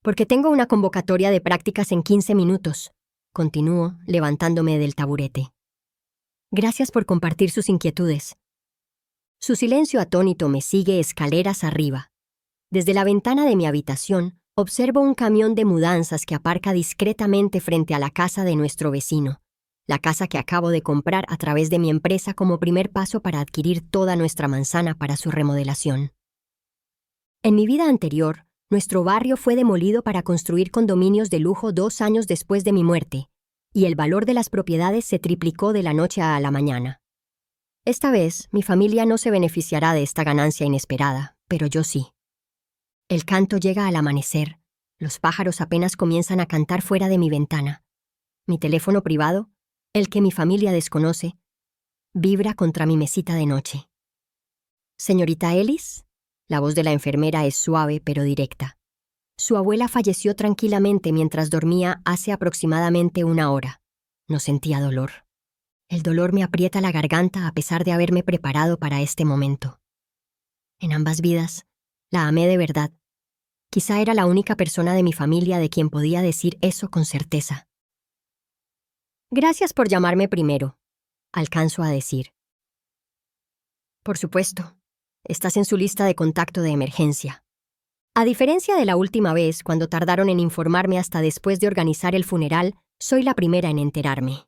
S1: Porque tengo una convocatoria de prácticas en 15 minutos. Continúo, levantándome del taburete. Gracias por compartir sus inquietudes. Su silencio atónito me sigue escaleras arriba. Desde la ventana de mi habitación, observo un camión de mudanzas que aparca discretamente frente a la casa de nuestro vecino, la casa que acabo de comprar a través de mi empresa como primer paso para adquirir toda nuestra manzana para su remodelación. En mi vida anterior, nuestro barrio fue demolido para construir condominios de lujo 2 años después de mi muerte, y el valor de las propiedades se triplicó de la noche a la mañana. Esta vez, mi familia no se beneficiará de esta ganancia inesperada, pero yo sí. El canto llega al amanecer, los pájaros apenas comienzan a cantar fuera de mi ventana. Mi teléfono privado, el que mi familia desconoce, vibra contra mi mesita de noche. «Señorita Ellis», la voz de la enfermera es suave pero directa. Su abuela falleció tranquilamente mientras dormía hace aproximadamente 1 hora. No sentía dolor. El dolor me aprieta la garganta a pesar de haberme preparado para este momento. En ambas vidas, la amé de verdad. Quizá era la única persona de mi familia de quien podía decir eso con certeza. «Gracias por llamarme primero», alcanzo a decir. «Por supuesto. Estás en su lista de contacto de emergencia». A diferencia de la última vez, cuando tardaron en informarme hasta después de organizar el funeral, soy la primera en enterarme.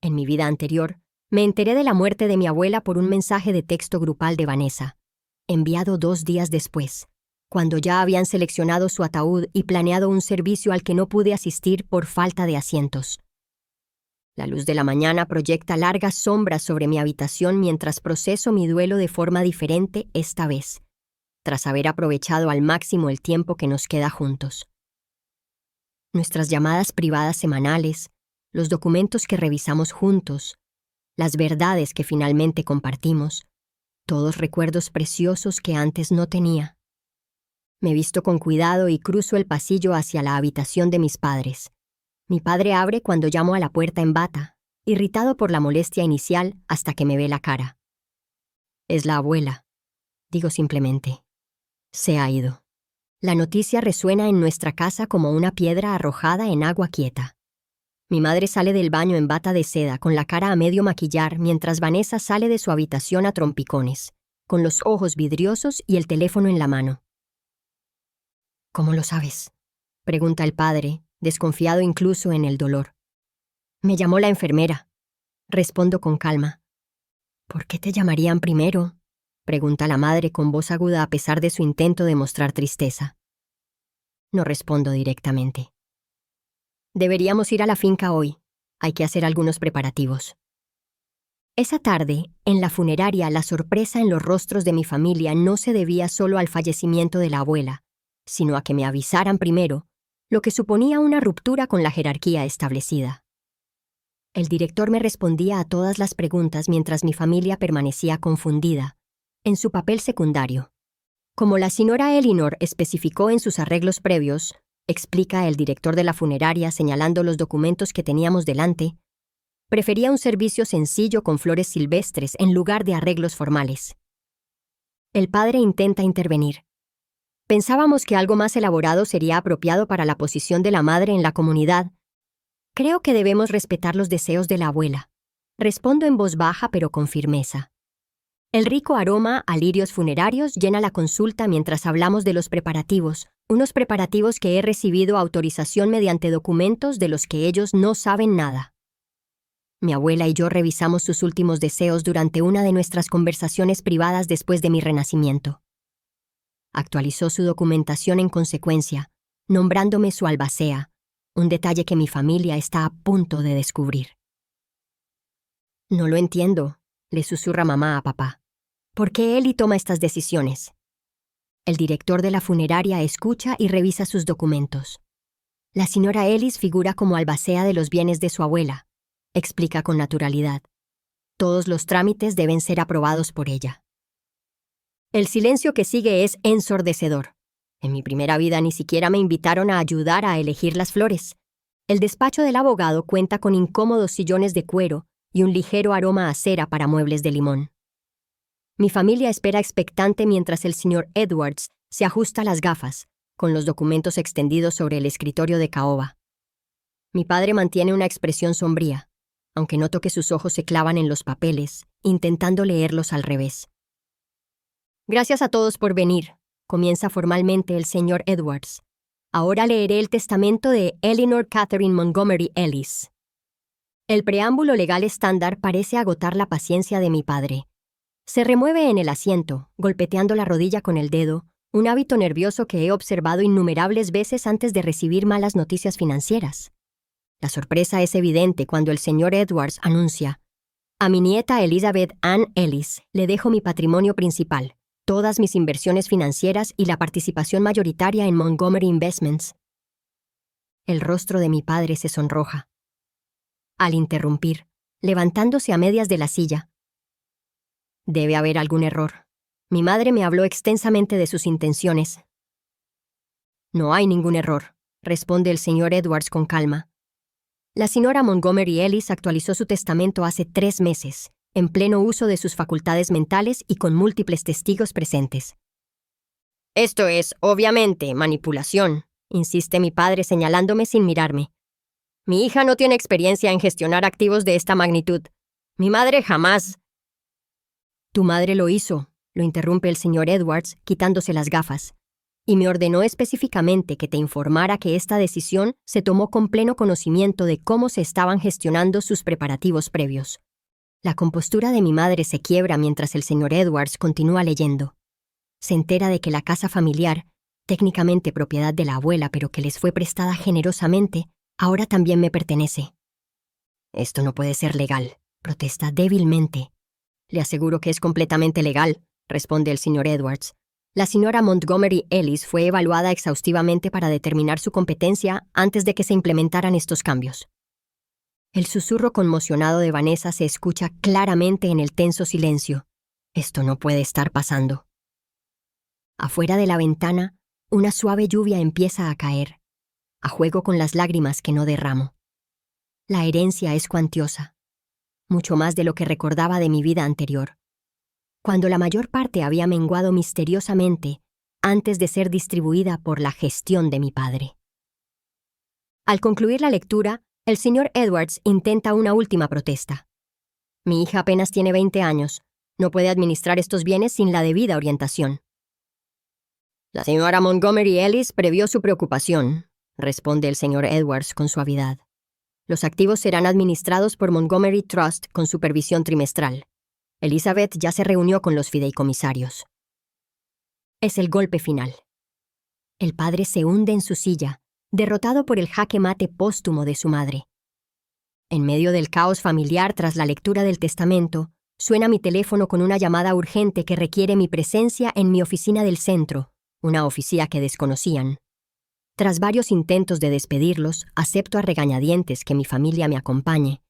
S1: En mi vida anterior, me enteré de la muerte de mi abuela por un mensaje de texto grupal de Vanessa, enviado 2 días después, cuando ya habían seleccionado su ataúd y planeado un servicio al que no pude asistir por falta de asientos. La luz de la mañana proyecta largas sombras sobre mi habitación mientras proceso mi duelo de forma diferente esta vez, tras haber aprovechado al máximo el tiempo que nos queda juntos. Nuestras llamadas privadas semanales, los documentos que revisamos juntos, las verdades que finalmente compartimos, todos recuerdos preciosos que antes no tenía. Me visto con cuidado y cruzo el pasillo hacia la habitación de mis padres. Mi padre abre cuando llamo a la puerta en bata, irritado por la molestia inicial hasta que me ve la cara. «Es la abuela», digo simplemente. Se ha ido. La noticia resuena en nuestra casa como una piedra arrojada en agua quieta. Mi madre sale del baño en bata de seda, con la cara a medio maquillar, mientras Vanessa sale de su habitación a trompicones, con los ojos vidriosos y el teléfono en la mano. «¿Cómo lo sabes?», pregunta el padre, desconfiado incluso en el dolor. «Me llamó la enfermera», respondo con calma. «¿Por qué te llamarían primero?», pregunta la madre con voz aguda a pesar de su intento de mostrar tristeza. No respondo directamente. «Deberíamos ir a la finca hoy», Hay que hacer algunos preparativos. Esa tarde, en la funeraria, la sorpresa en los rostros de mi familia no se debía solo al fallecimiento de la abuela, sino a que me avisaran primero, lo que suponía una ruptura con la jerarquía establecida. El director me respondía a todas las preguntas mientras mi familia permanecía confundida, en su papel secundario. Como la señora Elinor especificó en sus arreglos previos, explica el director de la funeraria señalando los documentos que teníamos delante, prefería un servicio sencillo con flores silvestres en lugar de arreglos formales. El padre intenta intervenir. Pensábamos que algo más elaborado sería apropiado para la posición de la madre en la comunidad. Creo que debemos respetar los deseos de la abuela. Respondo en voz baja pero con firmeza. El rico aroma a lirios funerarios llena la consulta mientras hablamos de los preparativos, unos preparativos que he recibido autorización mediante documentos de los que ellos no saben nada. Mi abuela y yo revisamos sus últimos deseos durante una de nuestras conversaciones privadas después de mi renacimiento. Actualizó su documentación en consecuencia, nombrándome su albacea, un detalle que mi familia está a punto de descubrir. No lo entiendo, le susurra mamá a papá. ¿Por qué Ellie toma estas decisiones? El director de la funeraria escucha y revisa sus documentos. La señora Ellis figura como albacea de los bienes de su abuela, explica con naturalidad. Todos los trámites deben ser aprobados por ella. El silencio que sigue es ensordecedor. En mi primera vida ni siquiera me invitaron a ayudar a elegir las flores. El despacho del abogado cuenta con incómodos sillones de cuero y un ligero aroma a cera para muebles de limón. Mi familia espera expectante mientras el señor Edwards se ajusta las gafas, con los documentos extendidos sobre el escritorio de caoba. Mi padre mantiene una expresión sombría, aunque noto que sus ojos se clavan en los papeles, intentando leerlos al revés. Gracias a todos por venir, comienza formalmente el señor Edwards. Ahora leeré el testamento de Elinor Catherine Montgomery Ellis. El preámbulo legal estándar parece agotar la paciencia de mi padre. Se remueve en el asiento, golpeteando la rodilla con el dedo, un hábito nervioso que he observado innumerables veces antes de recibir malas noticias financieras. La sorpresa es evidente cuando el señor Edwards anuncia: a mi nieta Elizabeth Ann Ellis le dejo mi patrimonio principal, todas mis inversiones financieras y la participación mayoritaria en Montgomery Investments. El rostro de mi padre se sonroja. Al interrumpir, levantándose a medias de la silla: debe haber algún error. Mi madre me habló extensamente de sus intenciones. No hay ningún error, responde el señor Edwards con calma. La señora Montgomery Ellis actualizó su testamento hace 3 meses, en pleno uso de sus facultades mentales y con múltiples testigos presentes. Esto es, obviamente, manipulación, insiste mi padre señalándome sin mirarme. Mi hija no tiene experiencia en gestionar activos de esta magnitud. Mi madre jamás... Tu madre lo hizo, lo interrumpe el señor Edwards, quitándose las gafas, y me ordenó específicamente que te informara que esta decisión se tomó con pleno conocimiento de cómo se estaban gestionando sus preparativos previos. La compostura de mi madre se quiebra mientras el señor Edwards continúa leyendo. Se entera de que la casa familiar, técnicamente propiedad de la abuela pero que les fue prestada generosamente, ahora también me pertenece. Esto no puede ser legal, protesta débilmente. Le aseguro que es completamente legal, responde el señor Edwards. La señora Montgomery Ellis fue evaluada exhaustivamente para determinar su competencia antes de que se implementaran estos cambios. El susurro conmocionado de Vanessa se escucha claramente en el tenso silencio. Esto no puede estar pasando. Afuera de la ventana, una suave lluvia empieza a caer, a juego con las lágrimas que no derramo. La herencia es cuantiosa, mucho más de lo que recordaba de mi vida anterior, cuando la mayor parte había menguado misteriosamente antes de ser distribuida por la gestión de mi padre. Al concluir la lectura, el señor Edwards intenta una última protesta. Mi hija apenas tiene 20 años. No puede administrar estos bienes sin la debida orientación. La señora Montgomery Ellis previó su preocupación, responde el señor Edwards con suavidad. Los activos serán administrados por Montgomery Trust con supervisión trimestral. Elizabeth ya se reunió con los fideicomisarios. Es el golpe final. El padre se hunde en su silla, derrotado por el jaque mate póstumo de su madre. En medio del caos familiar tras la lectura del testamento, suena mi teléfono con una llamada urgente que requiere mi presencia en mi oficina del centro, una oficina que desconocían. Tras varios intentos de despedirlos, acepto a regañadientes que mi familia me acompañe,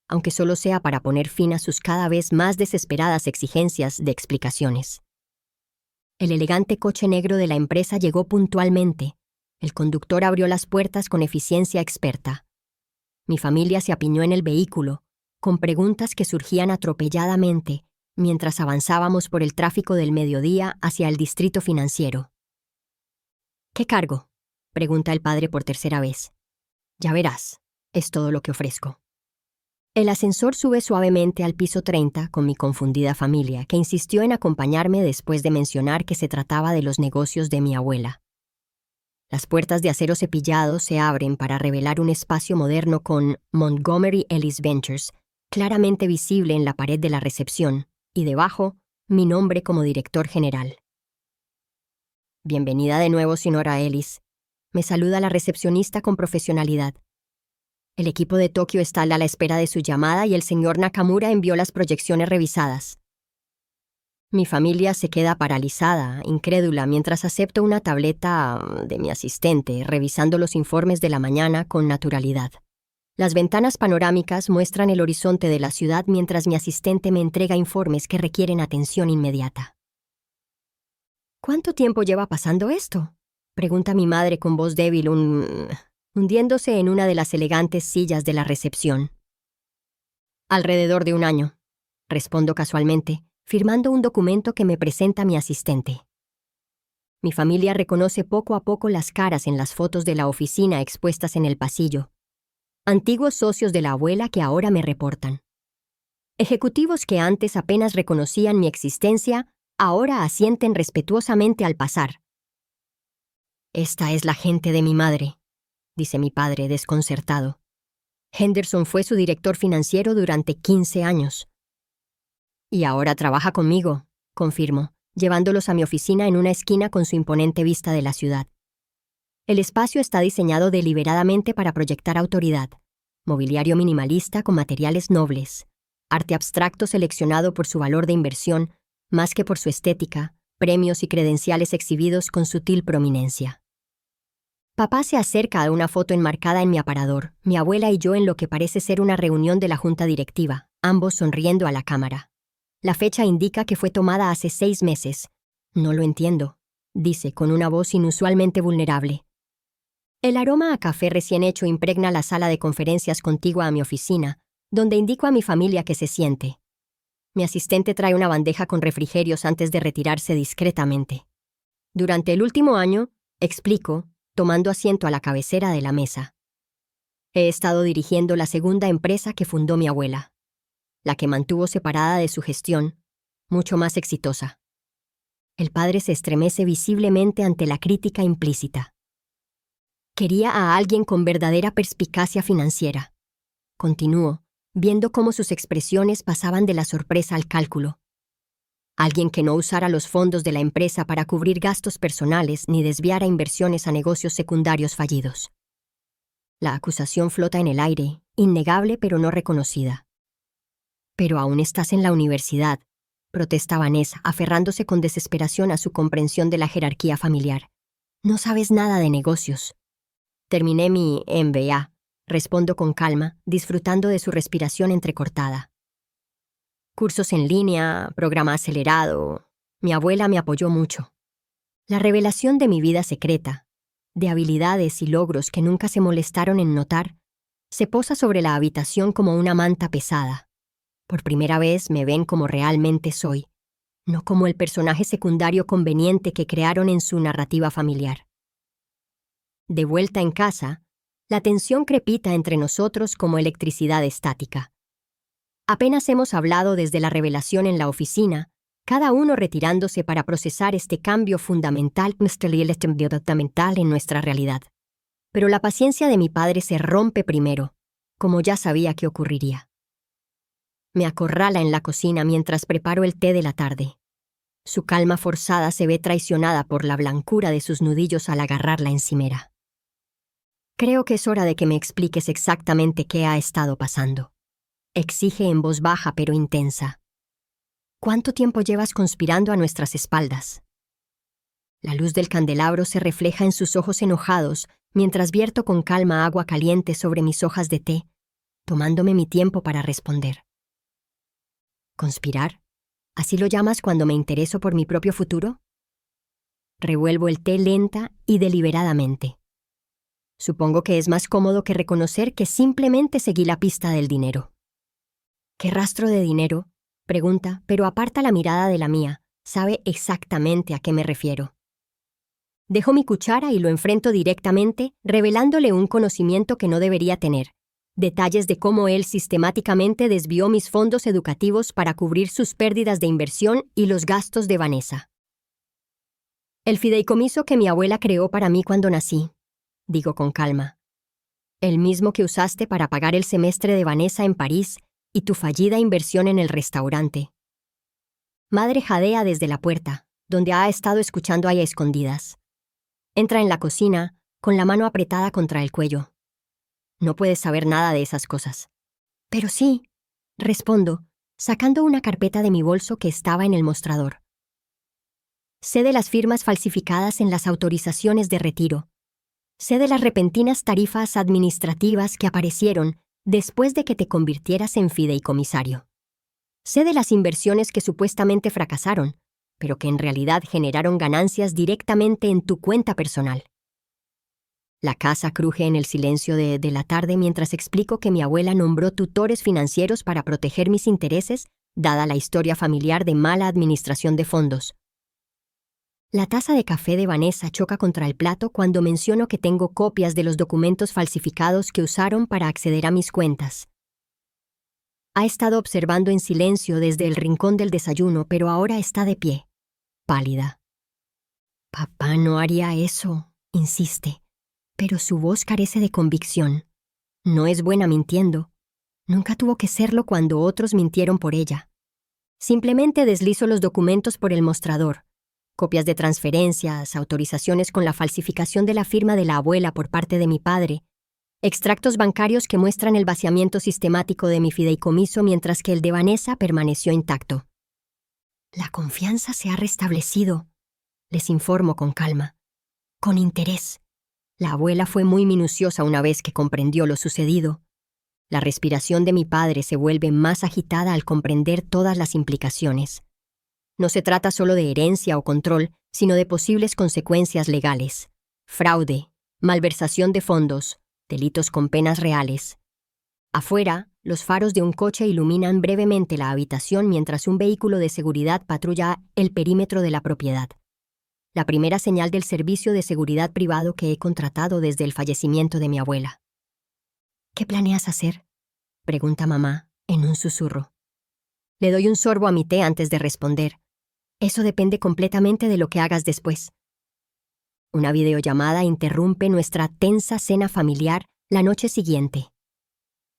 S1: aunque solo sea para poner fin a sus cada vez más desesperadas exigencias de explicaciones. El elegante coche negro de la empresa llegó puntualmente. El conductor abrió las puertas con eficiencia experta. Mi familia se apiñó en el vehículo, con preguntas que surgían atropelladamente mientras avanzábamos por el tráfico del mediodía hacia el distrito financiero. ¿Qué cargo?, pregunta el padre por tercera vez. Ya verás, es todo lo que ofrezco. El ascensor sube suavemente al piso 30 con mi confundida familia, que insistió en acompañarme después de mencionar que se trataba de los negocios de mi abuela. Las puertas de acero cepillado se abren para revelar un espacio moderno con Montgomery Ellis Ventures, claramente visible en la pared de la recepción, y debajo, mi nombre como director general. Bienvenida de nuevo, señora Ellis. Me saluda la recepcionista con profesionalidad. El equipo de Tokio está a la espera de su llamada y el señor Nakamura envió las proyecciones revisadas. Mi familia se queda paralizada, incrédula, mientras acepto una tableta de mi asistente, revisando los informes de la mañana con naturalidad. Las ventanas panorámicas muestran el horizonte de la ciudad mientras mi asistente me entrega informes que requieren atención inmediata. ¿Cuánto tiempo lleva pasando esto?, pregunta mi madre con voz débil, hundiéndose en una de las elegantes sillas de la recepción. Alrededor de un año, respondo casualmente, firmando un documento que me presenta mi asistente. Mi familia reconoce poco a poco las caras en las fotos de la oficina expuestas en el pasillo. Antiguos socios de la abuela que ahora me reportan. Ejecutivos que antes apenas reconocían mi existencia, ahora asienten respetuosamente al pasar. Esta es la gente de mi madre, dice mi padre desconcertado. Henderson fue su director financiero durante 15 años. Y ahora trabaja conmigo, confirmo, llevándolos a mi oficina en una esquina con su imponente vista de la ciudad. El espacio está diseñado deliberadamente para proyectar autoridad. Mobiliario minimalista con materiales nobles. Arte abstracto seleccionado por su valor de inversión, más que por su estética, premios y credenciales exhibidos con sutil prominencia. Papá se acerca a una foto enmarcada en mi aparador, mi abuela y yo en lo que parece ser una reunión de la junta directiva, ambos sonriendo a la cámara. La fecha indica que fue tomada hace 6 meses. No lo entiendo, dice con una voz inusualmente vulnerable. El aroma a café recién hecho impregna la sala de conferencias contigua a mi oficina, donde indico a mi familia que se siente. Mi asistente trae una bandeja con refrigerios antes de retirarse discretamente. Durante el último año, explico, tomando asiento a la cabecera de la mesa. He estado dirigiendo la segunda empresa que fundó mi abuela, la que mantuvo separada de su gestión, mucho más exitosa. El padre se estremece visiblemente ante la crítica implícita. Quería a alguien con verdadera perspicacia financiera. Continúo, viendo cómo sus expresiones pasaban de la sorpresa al cálculo. Alguien que no usara los fondos de la empresa para cubrir gastos personales ni desviara inversiones a negocios secundarios fallidos. La acusación flota en el aire, innegable pero no reconocida. «Pero aún estás en la universidad», protesta Vanessa, aferrándose con desesperación a su comprensión de la jerarquía familiar. «No sabes nada de negocios». Terminé mi MBA, respondo con calma, disfrutando de su respiración entrecortada. Cursos en línea, programa acelerado. Mi abuela me apoyó mucho. La revelación de mi vida secreta, de habilidades y logros que nunca se molestaron en notar, se posa sobre la habitación como una manta pesada. Por primera vez me ven como realmente soy, no como el personaje secundario conveniente que crearon en su narrativa familiar. De vuelta en casa, la tensión crepita entre nosotros como electricidad estática. Apenas hemos hablado desde la revelación en la oficina, cada uno retirándose para procesar este cambio fundamental en nuestra realidad. Pero la paciencia de mi padre se rompe primero, como ya sabía que ocurriría. Me acorrala en la cocina mientras preparo el té de la tarde. Su calma forzada se ve traicionada por la blancura de sus nudillos al agarrar la encimera. Creo que es hora de que me expliques exactamente qué ha estado pasando. Exige en voz baja pero intensa. ¿Cuánto tiempo llevas conspirando a nuestras espaldas? La luz del candelabro se refleja en sus ojos enojados mientras vierto con calma agua caliente sobre mis hojas de té, tomándome mi tiempo para responder. ¿Conspirar? ¿Así lo llamas cuando me intereso por mi propio futuro? Revuelvo el té lenta y deliberadamente. Supongo que es más cómodo que reconocer que simplemente seguí la pista del dinero. ¿Qué rastro de dinero? Pregunta, pero aparta la mirada de la mía. Sabe exactamente a qué me refiero. Dejo mi cuchara y lo enfrento directamente, revelándole un conocimiento que no debería tener. Detalles de cómo él sistemáticamente desvió mis fondos educativos para cubrir sus pérdidas de inversión y los gastos de Vanessa. El fideicomiso que mi abuela creó para mí cuando nací, digo con calma. El mismo que usaste para pagar el semestre de Vanessa en París y tu fallida inversión en el restaurante. Madre jadea desde la puerta, donde ha estado escuchando a escondidas. Entra en la cocina, con la mano apretada contra el cuello. No puedes saber nada de esas cosas. Pero sí, respondo, sacando una carpeta de mi bolso que estaba en el mostrador. Sé de las firmas falsificadas en las autorizaciones de retiro. Sé de las repentinas tarifas administrativas que aparecieron después de que te convirtieras en fideicomisario. Sé de las inversiones que supuestamente fracasaron, pero que en realidad generaron ganancias directamente en tu cuenta personal. La casa cruje en el silencio de la tarde mientras explico que mi abuela nombró tutores financieros para proteger mis intereses, dada la historia familiar de mala administración de fondos. La taza de café de Vanessa choca contra el plato cuando menciono que tengo copias de los documentos falsificados que usaron para acceder a mis cuentas. Ha estado observando en silencio desde el rincón del desayuno, pero ahora está de pie, pálida. Papá no haría eso, insiste. Pero su voz carece de convicción. No es buena mintiendo. Nunca tuvo que serlo cuando otros mintieron por ella. Simplemente deslizo los documentos por el mostrador. Copias de transferencias, autorizaciones con la falsificación de la firma de la abuela por parte de mi padre, extractos bancarios que muestran el vaciamiento sistemático de mi fideicomiso mientras que el de Vanessa permaneció intacto. La confianza se ha restablecido, les informo con calma, con interés. La abuela fue muy minuciosa una vez que comprendió lo sucedido. La respiración de mi padre se vuelve más agitada al comprender todas las implicaciones. No se trata solo de herencia o control, sino de posibles consecuencias legales. Fraude, malversación de fondos, delitos con penas reales. Afuera, los faros de un coche iluminan brevemente la habitación mientras un vehículo de seguridad patrulla el perímetro de la propiedad. La primera señal del servicio de seguridad privado que he contratado desde el fallecimiento de mi abuela. ¿Qué planeas hacer?, pregunta mamá, en un susurro. Le doy un sorbo a mi té antes de responder. Eso depende completamente de lo que hagas después. Una videollamada interrumpe nuestra tensa cena familiar la noche siguiente.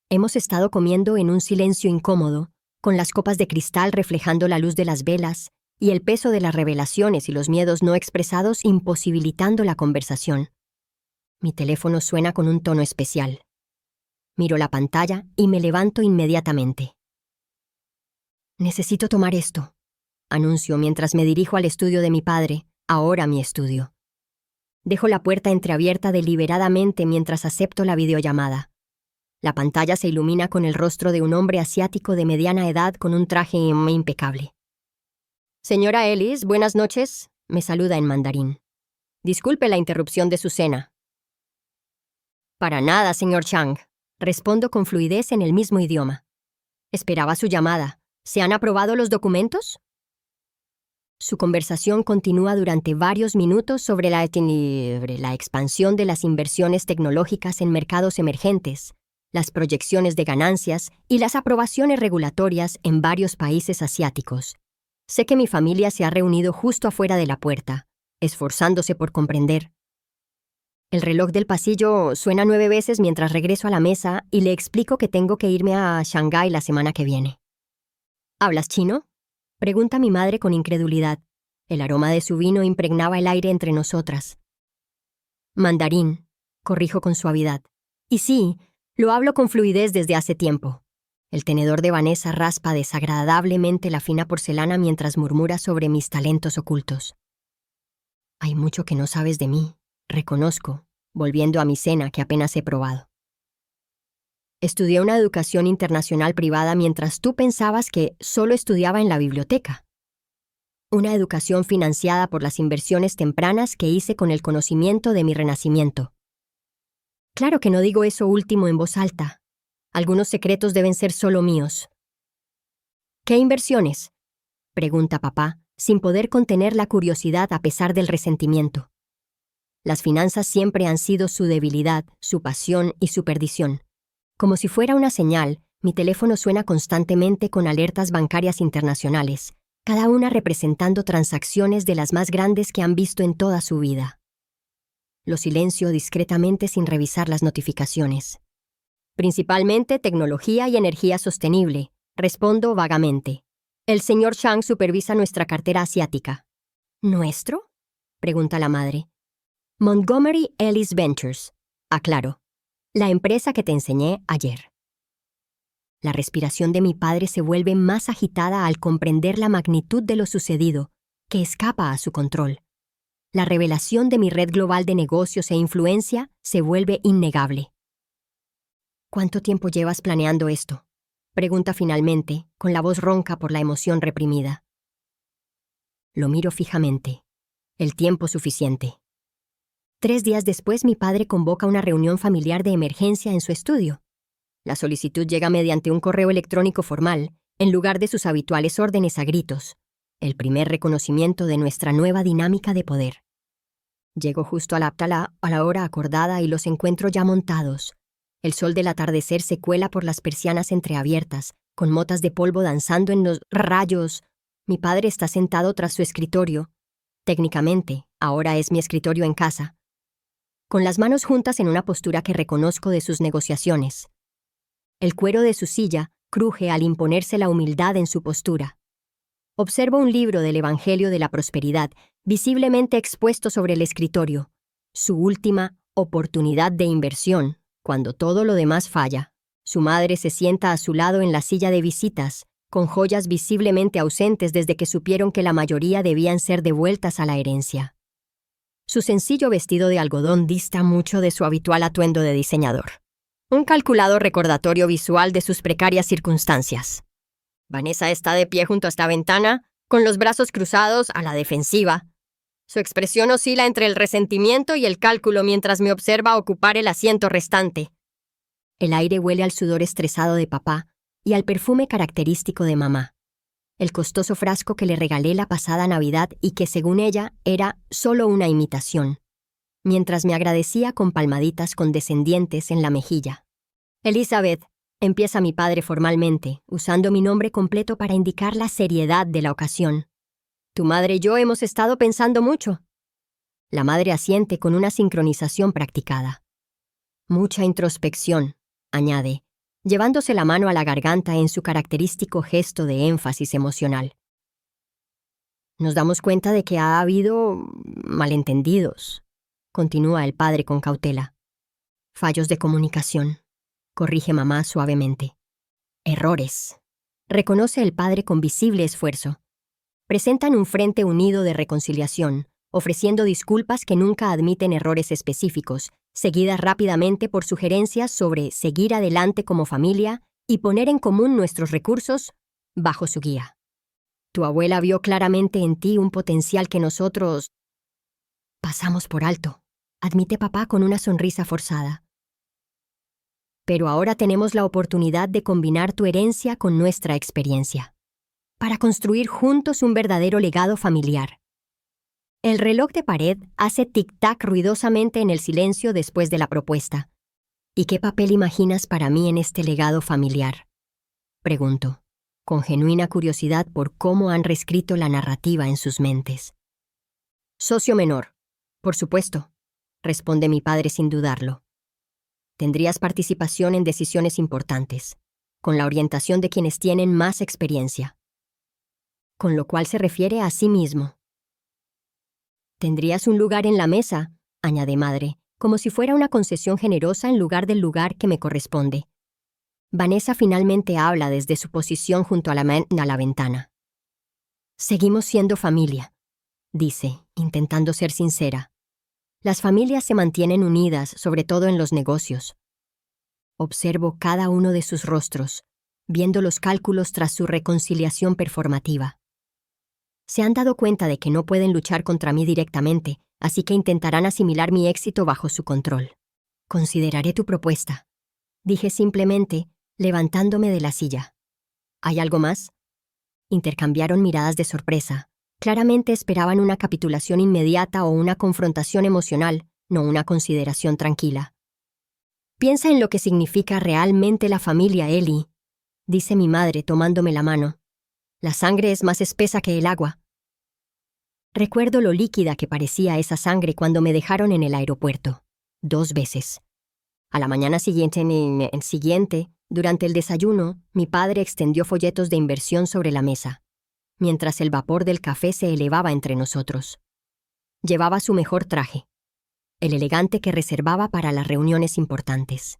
S1: Hemos estado comiendo en un silencio incómodo, con las copas de cristal reflejando la luz de las velas, y el peso de las revelaciones y los miedos no expresados imposibilitando la conversación. Mi teléfono suena con un tono especial. Miro la pantalla y me levanto inmediatamente. Necesito tomar esto, anuncio mientras me dirijo al estudio de mi padre, ahora mi estudio. Dejo la puerta entreabierta deliberadamente mientras acepto la videollamada. La pantalla se ilumina con el rostro de un hombre asiático de mediana edad con un traje impecable. Señora Ellis, buenas noches, me saluda en mandarín. Disculpe la interrupción de su cena. Para nada, señor Chang, respondo con fluidez en el mismo idioma. Esperaba su llamada. ¿Se han aprobado los documentos? Su conversación continúa durante varios minutos sobre la expansión de las inversiones tecnológicas en mercados emergentes, las proyecciones de ganancias y las aprobaciones regulatorias en varios países asiáticos. Sé que mi familia se ha reunido justo afuera de la puerta, esforzándose por comprender. El reloj del pasillo suena 9 veces mientras regreso a la mesa y le explico que tengo que irme a Shanghái la semana que viene. ¿Hablas chino?, pregunta mi madre con incredulidad. El aroma de su vino impregnaba el aire entre nosotras. Mandarín, corrijo con suavidad. Y sí, lo hablo con fluidez desde hace tiempo. El tenedor de Vanessa raspa desagradablemente la fina porcelana mientras murmura sobre mis talentos ocultos. Hay mucho que no sabes de mí, reconozco, volviendo a mi cena que apenas he probado. Estudié una educación internacional privada mientras tú pensabas que solo estudiaba en la biblioteca. Una educación financiada por las inversiones tempranas que hice con el conocimiento de mi renacimiento. Claro que no digo eso último en voz alta. Algunos secretos deben ser solo míos. ¿Qué inversiones?, pregunta papá, sin poder contener la curiosidad a pesar del resentimiento. Las finanzas siempre han sido su debilidad, su pasión y su perdición. Como si fuera una señal, mi teléfono suena constantemente con alertas bancarias internacionales, cada una representando transacciones de las más grandes que han visto en toda su vida. Lo silencio discretamente sin revisar las notificaciones. Principalmente tecnología y energía sostenible, respondo vagamente. El señor Chang supervisa nuestra cartera asiática. ¿Nuestro?, pregunta la madre. Montgomery Ellis Ventures, aclaro. La empresa que te enseñé ayer. La respiración de mi padre se vuelve más agitada al comprender la magnitud de lo sucedido, que escapa a su control. La revelación de mi red global de negocios e influencia se vuelve innegable. ¿Cuánto tiempo llevas planeando esto?, pregunta finalmente, con la voz ronca por la emoción reprimida. Lo miro fijamente. El tiempo suficiente. 3 días después, mi padre convoca una reunión familiar de emergencia en su estudio. La solicitud llega mediante un correo electrónico formal, en lugar de sus habituales órdenes a gritos, el primer reconocimiento de nuestra nueva dinámica de poder. Llego justo a la hora acordada y los encuentro ya montados. El sol del atardecer se cuela por las persianas entreabiertas, con motas de polvo danzando en los rayos. Mi padre está sentado tras su escritorio. Técnicamente, ahora es mi escritorio en casa. Con las manos juntas en una postura que reconozco de sus negociaciones. El cuero de su silla cruje al imponerse la humildad en su postura. Observo un libro del Evangelio de la Prosperidad, visiblemente expuesto sobre el escritorio. Su última oportunidad de inversión, cuando todo lo demás falla. Su madre se sienta a su lado en la silla de visitas, con joyas visiblemente ausentes desde que supieron que la mayoría debían ser devueltas a la herencia. Su sencillo vestido de algodón dista mucho de su habitual atuendo de diseñador. Un calculado recordatorio visual de sus precarias circunstancias. Vanessa está de pie junto a esta ventana, con los brazos cruzados a la defensiva. Su expresión oscila entre el resentimiento y el cálculo mientras me observa ocupar el asiento restante. El aire huele al sudor estresado de papá y al perfume característico de mamá. El costoso frasco que le regalé la pasada Navidad y que, según ella, era solo una imitación, mientras me agradecía con palmaditas condescendientes en la mejilla. Elizabeth, empieza mi padre formalmente, usando mi nombre completo para indicar la seriedad de la ocasión. Tu madre y yo hemos estado pensando mucho. La madre asiente con una sincronización practicada. Mucha introspección, añade, llevándose la mano a la garganta en su característico gesto de énfasis emocional. Nos damos cuenta de que ha habido malentendidos, continúa el padre con cautela. Fallos de comunicación, corrige mamá suavemente. Errores, reconoce el padre con visible esfuerzo. Presentan un frente unido de reconciliación, ofreciendo disculpas que nunca admiten errores específicos, seguidas rápidamente por sugerencias sobre seguir adelante como familia y poner en común nuestros recursos bajo su guía. Tu abuela vio claramente en ti un potencial que nosotros pasamos por alto, admite papá con una sonrisa forzada. Pero ahora tenemos la oportunidad de combinar tu herencia con nuestra experiencia, para construir juntos un verdadero legado familiar. El reloj de pared hace tic-tac ruidosamente en el silencio después de la propuesta. ¿Y qué papel imaginas para mí en este legado familiar?, pregunto, con genuina curiosidad por cómo han reescrito la narrativa en sus mentes. Socio menor, por supuesto, responde mi padre sin dudarlo. Tendrías participación en decisiones importantes, con la orientación de quienes tienen más experiencia. Con lo cual se refiere a sí mismo. Tendrías un lugar en la mesa, añade madre, como si fuera una concesión generosa en lugar del lugar que me corresponde. Vanessa finalmente habla desde su posición junto a la ventana. Seguimos siendo familia, dice, intentando ser sincera. Las familias se mantienen unidas, sobre todo en los negocios. Observo cada uno de sus rostros, viendo los cálculos tras su reconciliación performativa. Se han dado cuenta de que no pueden luchar contra mí directamente, así que intentarán asimilar mi éxito bajo su control. Consideraré tu propuesta, dije simplemente, levantándome de la silla. ¿Hay algo más? Intercambiaron miradas de sorpresa. Claramente esperaban una capitulación inmediata o una confrontación emocional, no una consideración tranquila. Piensa en lo que significa realmente la familia, Ellie, dice mi madre tomándome la mano. La sangre es más espesa que el agua. Recuerdo lo líquida que parecía esa sangre cuando me dejaron en el aeropuerto. 2 veces. A la mañana siguiente, durante el desayuno, mi padre extendió folletos de inversión sobre la mesa, mientras el vapor del café se elevaba entre nosotros. Llevaba su mejor traje, el elegante que reservaba para las reuniones importantes.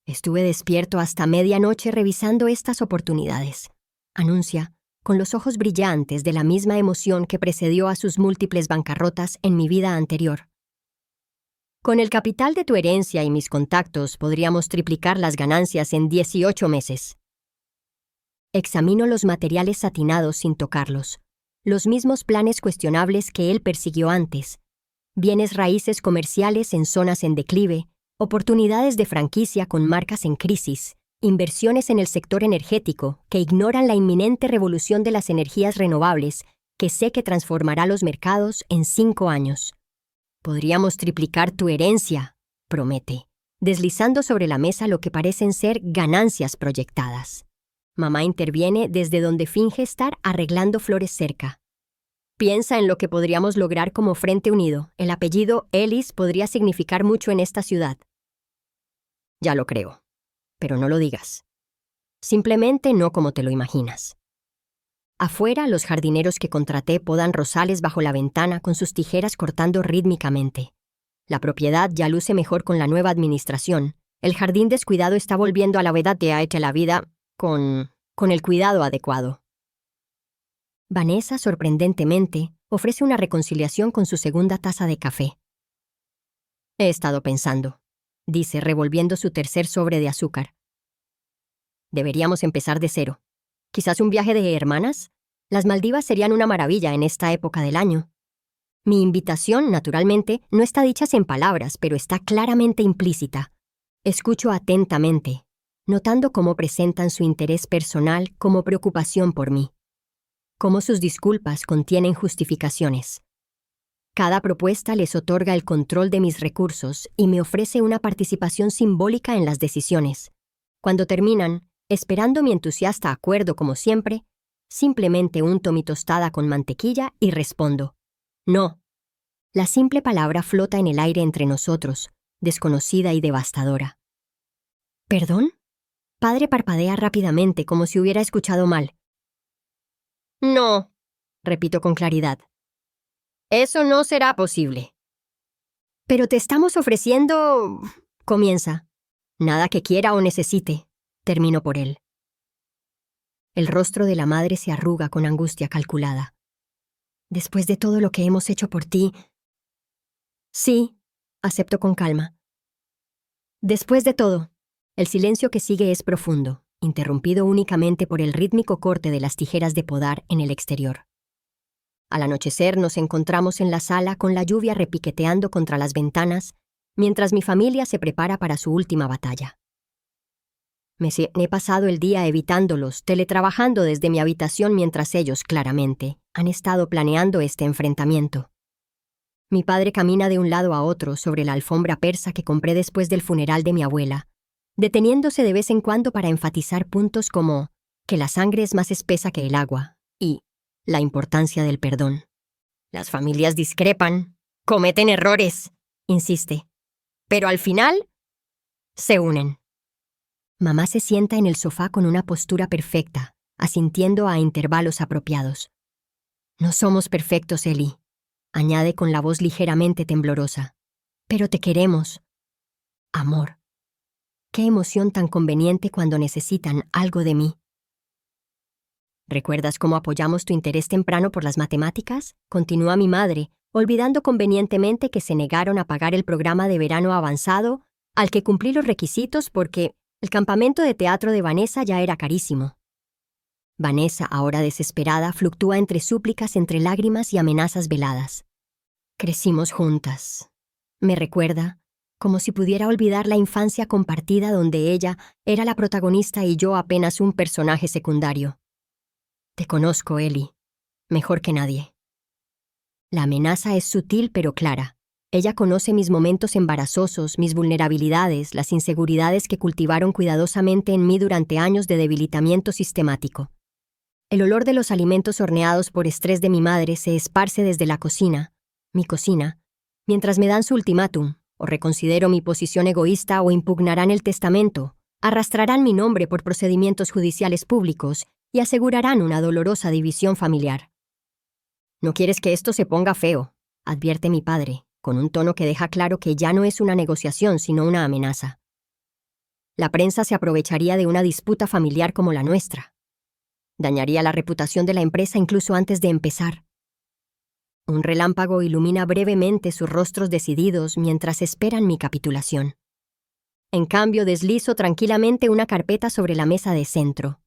S1: Estuve despierto hasta medianoche revisando estas oportunidades, anuncia, con los ojos brillantes de la misma emoción que precedió a sus múltiples bancarrotas en mi vida anterior. Con el capital de tu herencia y mis contactos podríamos triplicar las ganancias en 18 meses. Examino los materiales satinados sin tocarlos, los mismos planes cuestionables que él persiguió antes, bienes raíces comerciales en zonas en declive, oportunidades de franquicia con marcas en crisis, inversiones en el sector energético que ignoran la inminente revolución de las energías renovables que sé que transformará los mercados en 5 años. Podríamos triplicar tu herencia, promete, deslizando sobre la mesa lo que parecen ser ganancias proyectadas. Mamá interviene desde donde finge estar arreglando flores cerca. Piensa en lo que podríamos lograr como Frente Unido. El apellido Ellis podría significar mucho en esta ciudad. Ya lo creo, pero no lo digas. Simplemente no como te lo imaginas. Afuera, los jardineros que contraté podan rosales bajo la ventana con sus tijeras cortando rítmicamente. La propiedad ya luce mejor con la nueva administración. El jardín descuidado está volviendo a la verdad de hecha la vida con el cuidado adecuado. Vanessa, sorprendentemente, ofrece una reconciliación con su segunda taza de café. He estado pensando, dice, revolviendo su tercer sobre de azúcar. Deberíamos empezar de cero. ¿Quizás un viaje de hermanas? Las Maldivas serían una maravilla en esta época del año. Mi invitación, naturalmente, no está dicha en palabras, pero está claramente implícita. Escucho atentamente, notando cómo presentan su interés personal como preocupación por mí. Cómo sus disculpas contienen justificaciones. Cada propuesta les otorga el control de mis recursos y me ofrece una participación simbólica en las decisiones. Cuando terminan, esperando mi entusiasta acuerdo como siempre, simplemente unto mi tostada con mantequilla y respondo: no. La simple palabra flota en el aire entre nosotros, desconocida y devastadora. ¿Perdón? Padre parpadea rápidamente como si hubiera escuchado mal. No, repito con claridad. Eso no será posible. Pero te estamos ofreciendo... comienza. Nada que quiera o necesite. Termino por él. El rostro de la madre se arruga con angustia calculada. Después de todo lo que hemos hecho por ti... Sí, acepto con calma. Después de todo, el silencio que sigue es profundo, interrumpido únicamente por el rítmico corte de las tijeras de podar en el exterior. Al anochecer nos encontramos en la sala con la lluvia repiqueteando contra las ventanas, mientras mi familia se prepara para su última batalla. Me he pasado el día evitándolos, teletrabajando desde mi habitación mientras ellos, claramente, han estado planeando este enfrentamiento. Mi padre camina de un lado a otro sobre la alfombra persa que compré después del funeral de mi abuela, deteniéndose de vez en cuando para enfatizar puntos como que la sangre es más espesa que el agua y la importancia del perdón. Las familias discrepan, cometen errores, insiste, pero al final se unen. Mamá se sienta en el sofá con una postura perfecta, asintiendo a intervalos apropiados. No somos perfectos, Ellie, añade con la voz ligeramente temblorosa, Pero te queremos. Amor. Qué emoción tan conveniente cuando necesitan algo de mí. ¿Recuerdas cómo apoyamos tu interés temprano por las matemáticas? Continúa mi madre, olvidando convenientemente que se negaron a pagar el programa de verano avanzado, al que cumplí los requisitos porque el campamento de teatro de Vanessa ya era carísimo. Vanessa, ahora desesperada, fluctúa entre súplicas, entre lágrimas y amenazas veladas. Crecimos juntas. Me recuerda, como si pudiera olvidar la infancia compartida donde ella era la protagonista y yo apenas un personaje secundario. Te conozco, Ellie, mejor que nadie. La amenaza es sutil pero clara. Ella conoce mis momentos embarazosos, mis vulnerabilidades, las inseguridades que cultivaron cuidadosamente en mí durante años de debilitamiento sistemático. El olor de los alimentos horneados por estrés de mi madre se esparce desde la cocina, mi cocina, mientras me dan su ultimátum, o reconsidero mi posición egoísta o impugnarán el testamento, arrastrarán mi nombre por procedimientos judiciales públicos y asegurarán una dolorosa división familiar. No quieres que esto se ponga feo, advierte mi padre, con un tono que deja claro que ya no es una negociación sino una amenaza. La prensa se aprovecharía de una disputa familiar como la nuestra. Dañaría la reputación de la empresa incluso antes de empezar. Un relámpago ilumina brevemente sus rostros decididos mientras esperan mi capitulación. En cambio, deslizo tranquilamente una carpeta sobre la mesa de centro.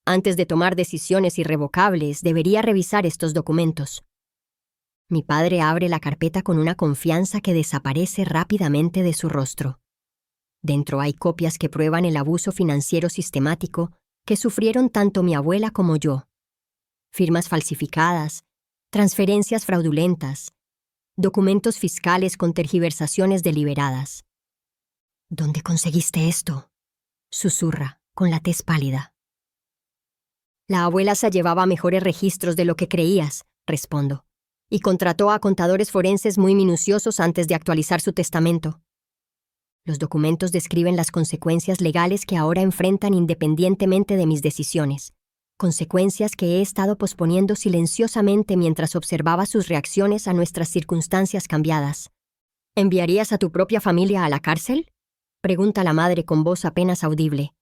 S1: Antes de tomar decisiones irrevocables, debería revisar estos documentos. Mi padre abre la carpeta con una confianza que desaparece rápidamente de su rostro. Dentro hay copias que prueban el abuso financiero sistemático que sufrieron tanto mi abuela como yo. Firmas falsificadas, transferencias fraudulentas, documentos fiscales con tergiversaciones deliberadas. ¿Dónde conseguiste esto?, susurra, con la tez pálida. La abuela se llevaba mejores registros de lo que creías, respondo, y contrató a contadores forenses muy minuciosos antes de actualizar su testamento. Los documentos describen las consecuencias legales que ahora enfrentan independientemente de mis decisiones, consecuencias que he estado posponiendo silenciosamente mientras observaba sus reacciones a nuestras circunstancias cambiadas. ¿Enviarías a tu propia familia a la cárcel?, pregunta la madre con voz apenas audible.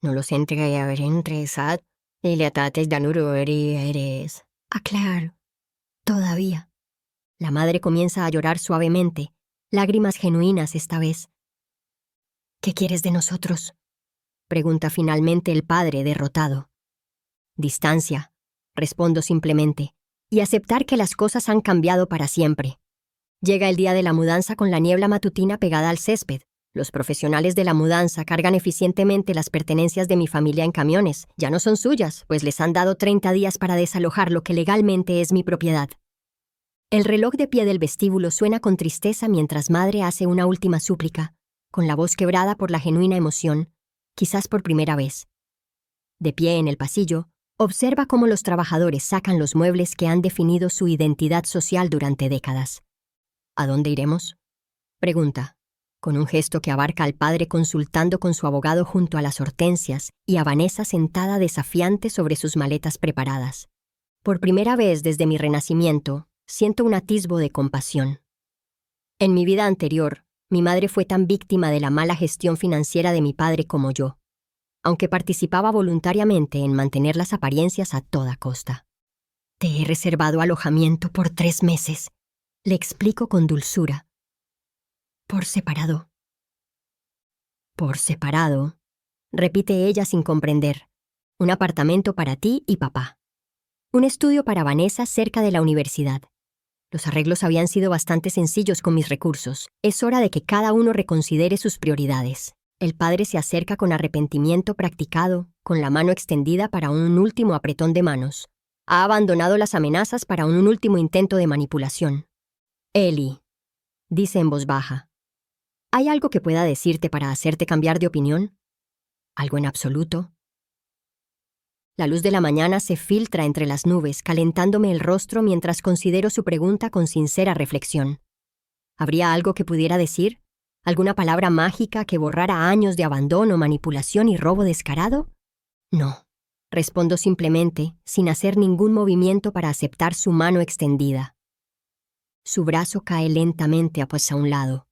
S1: No los entregué a ver entre sad y le atates danuro eres. Claro, todavía. La madre comienza a llorar suavemente, lágrimas genuinas esta vez. ¿Qué quieres de nosotros?, pregunta finalmente el padre derrotado. Distancia, respondo simplemente, y aceptar que las cosas han cambiado para siempre. Llega el día de la mudanza con la niebla matutina pegada al césped. Los profesionales de la mudanza cargan eficientemente las pertenencias de mi familia en camiones. Ya no son suyas, pues les han dado 30 días para desalojar lo que legalmente es mi propiedad. El reloj de pie del vestíbulo suena con tristeza mientras madre hace una última súplica, con la voz quebrada por la genuina emoción, quizás por primera vez. De pie en el pasillo, observa cómo los trabajadores sacan los muebles que han definido su identidad social durante décadas. ¿A dónde iremos?, pregunta, con un gesto que abarca al padre consultando con su abogado junto a las hortensias y a Vanessa sentada desafiante sobre sus maletas preparadas. Por primera vez desde mi renacimiento, siento un atisbo de compasión. En mi vida anterior, mi madre fue tan víctima de la mala gestión financiera de mi padre como yo, aunque participaba voluntariamente en mantener las apariencias a toda costa. Te he reservado alojamiento por 3 meses, le explico con dulzura. Por separado. Por separado, repite ella sin comprender. Un apartamento para ti y papá. Un estudio para Vanessa cerca de la universidad. Los arreglos habían sido bastante sencillos con mis recursos. Es hora de que cada uno reconsidere sus prioridades. El padre se acerca con arrepentimiento practicado, con la mano extendida para un último apretón de manos. Ha abandonado las amenazas para un último intento de manipulación. Ellie, dice en voz baja. ¿Hay algo que pueda decirte para hacerte cambiar de opinión? ¿Algo en absoluto? La luz de la mañana se filtra entre las nubes, calentándome el rostro mientras considero su pregunta con sincera reflexión. ¿Habría algo que pudiera decir? ¿Alguna palabra mágica que borrara años de abandono, manipulación y robo descarado? No, respondo simplemente, sin hacer ningún movimiento para aceptar su mano extendida. Su brazo cae lentamente hacia un lado.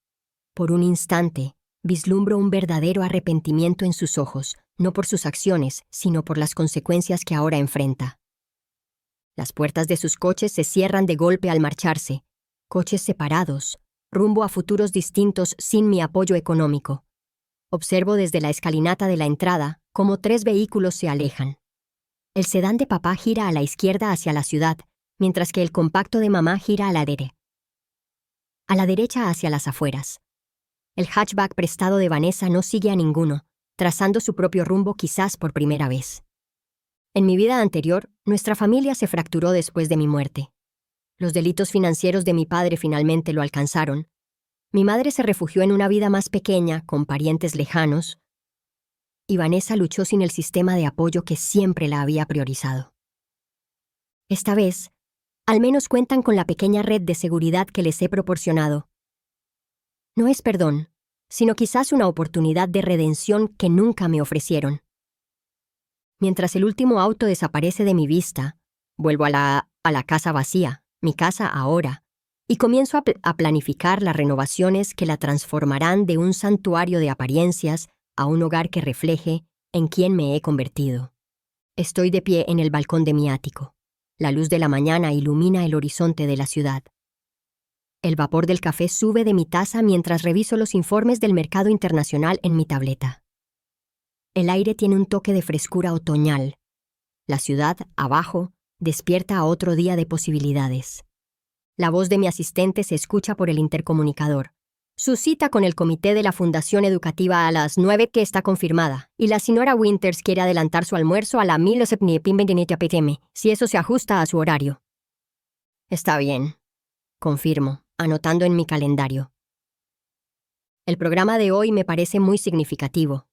S1: Por un instante, vislumbro un verdadero arrepentimiento en sus ojos, no por sus acciones, sino por las consecuencias que ahora enfrenta. Las puertas de sus coches se cierran de golpe al marcharse, coches separados, rumbo a futuros distintos sin mi apoyo económico. Observo desde la escalinata de la entrada cómo 3 vehículos se alejan. El sedán de papá gira a la izquierda hacia la ciudad, mientras que el compacto de mamá gira a la derecha hacia las afueras. El hatchback prestado de Vanessa no sigue a ninguno, trazando su propio rumbo quizás por primera vez. En mi vida anterior, nuestra familia se fracturó después de mi muerte. Los delitos financieros de mi padre finalmente lo alcanzaron. Mi madre se refugió en una vida más pequeña, con parientes lejanos, y Vanessa luchó sin el sistema de apoyo que siempre la había priorizado. Esta vez, al menos cuentan con la pequeña red de seguridad que les he proporcionado. No es perdón, sino quizás una oportunidad de redención que nunca me ofrecieron. Mientras el último auto desaparece de mi vista, vuelvo a la casa vacía, mi casa ahora, y comienzo a planificar las renovaciones que la transformarán de un santuario de apariencias a un hogar que refleje en quién me he convertido. Estoy de pie en el balcón de mi ático. La luz de la mañana ilumina el horizonte de la ciudad. El vapor del café sube de mi taza mientras reviso los informes del mercado internacional en mi tableta. El aire tiene un toque de frescura otoñal. La ciudad, abajo, despierta a otro día de posibilidades. La voz de mi asistente se escucha por el intercomunicador. Su cita con el comité de la Fundación Educativa a las 9 que está confirmada, y la señora Winters quiere adelantar su almuerzo a la 19:29 p.m., si eso se ajusta a su horario. Está bien, confirmo, anotando en mi calendario. El programa de hoy me parece muy significativo.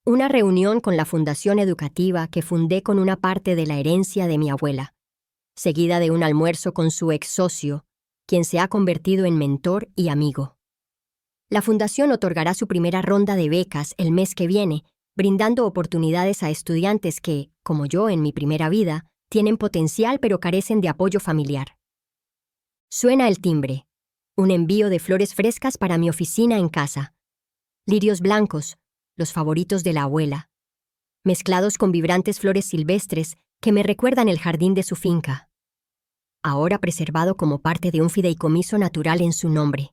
S1: Una reunión con la Fundación Educativa que fundé con una parte de la herencia de mi abuela, seguida de un almuerzo con su ex socio, quien se ha convertido en mentor y amigo. La fundación otorgará su primera ronda de becas el mes que viene, brindando oportunidades a estudiantes que, como yo en mi primera vida, tienen potencial pero carecen de apoyo familiar. Suena el timbre. Un envío de flores frescas para mi oficina en casa. Lirios blancos, los favoritos de la abuela, mezclados con vibrantes flores silvestres que me recuerdan el jardín de su finca, ahora preservado como parte de un fideicomiso natural en su nombre.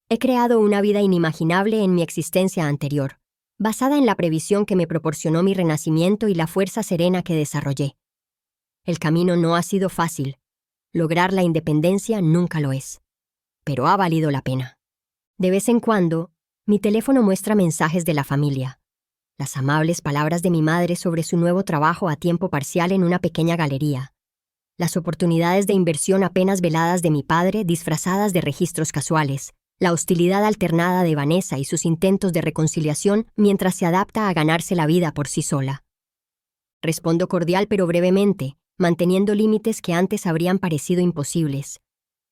S1: He creado una vida inimaginable en mi existencia anterior, basada en la previsión que me proporcionó mi renacimiento y la fuerza serena que desarrollé. El camino no ha sido fácil. Lograr la independencia nunca lo es. Pero ha valido la pena. De vez en cuando, mi teléfono muestra mensajes de la familia. Las amables palabras de mi madre sobre su nuevo trabajo a tiempo parcial en una pequeña galería. Las oportunidades de inversión apenas veladas de mi padre disfrazadas de registros casuales. La hostilidad alternada de Vanessa y sus intentos de reconciliación mientras se adapta a ganarse la vida por sí sola. Respondo cordial pero brevemente, manteniendo límites que antes habrían parecido imposibles.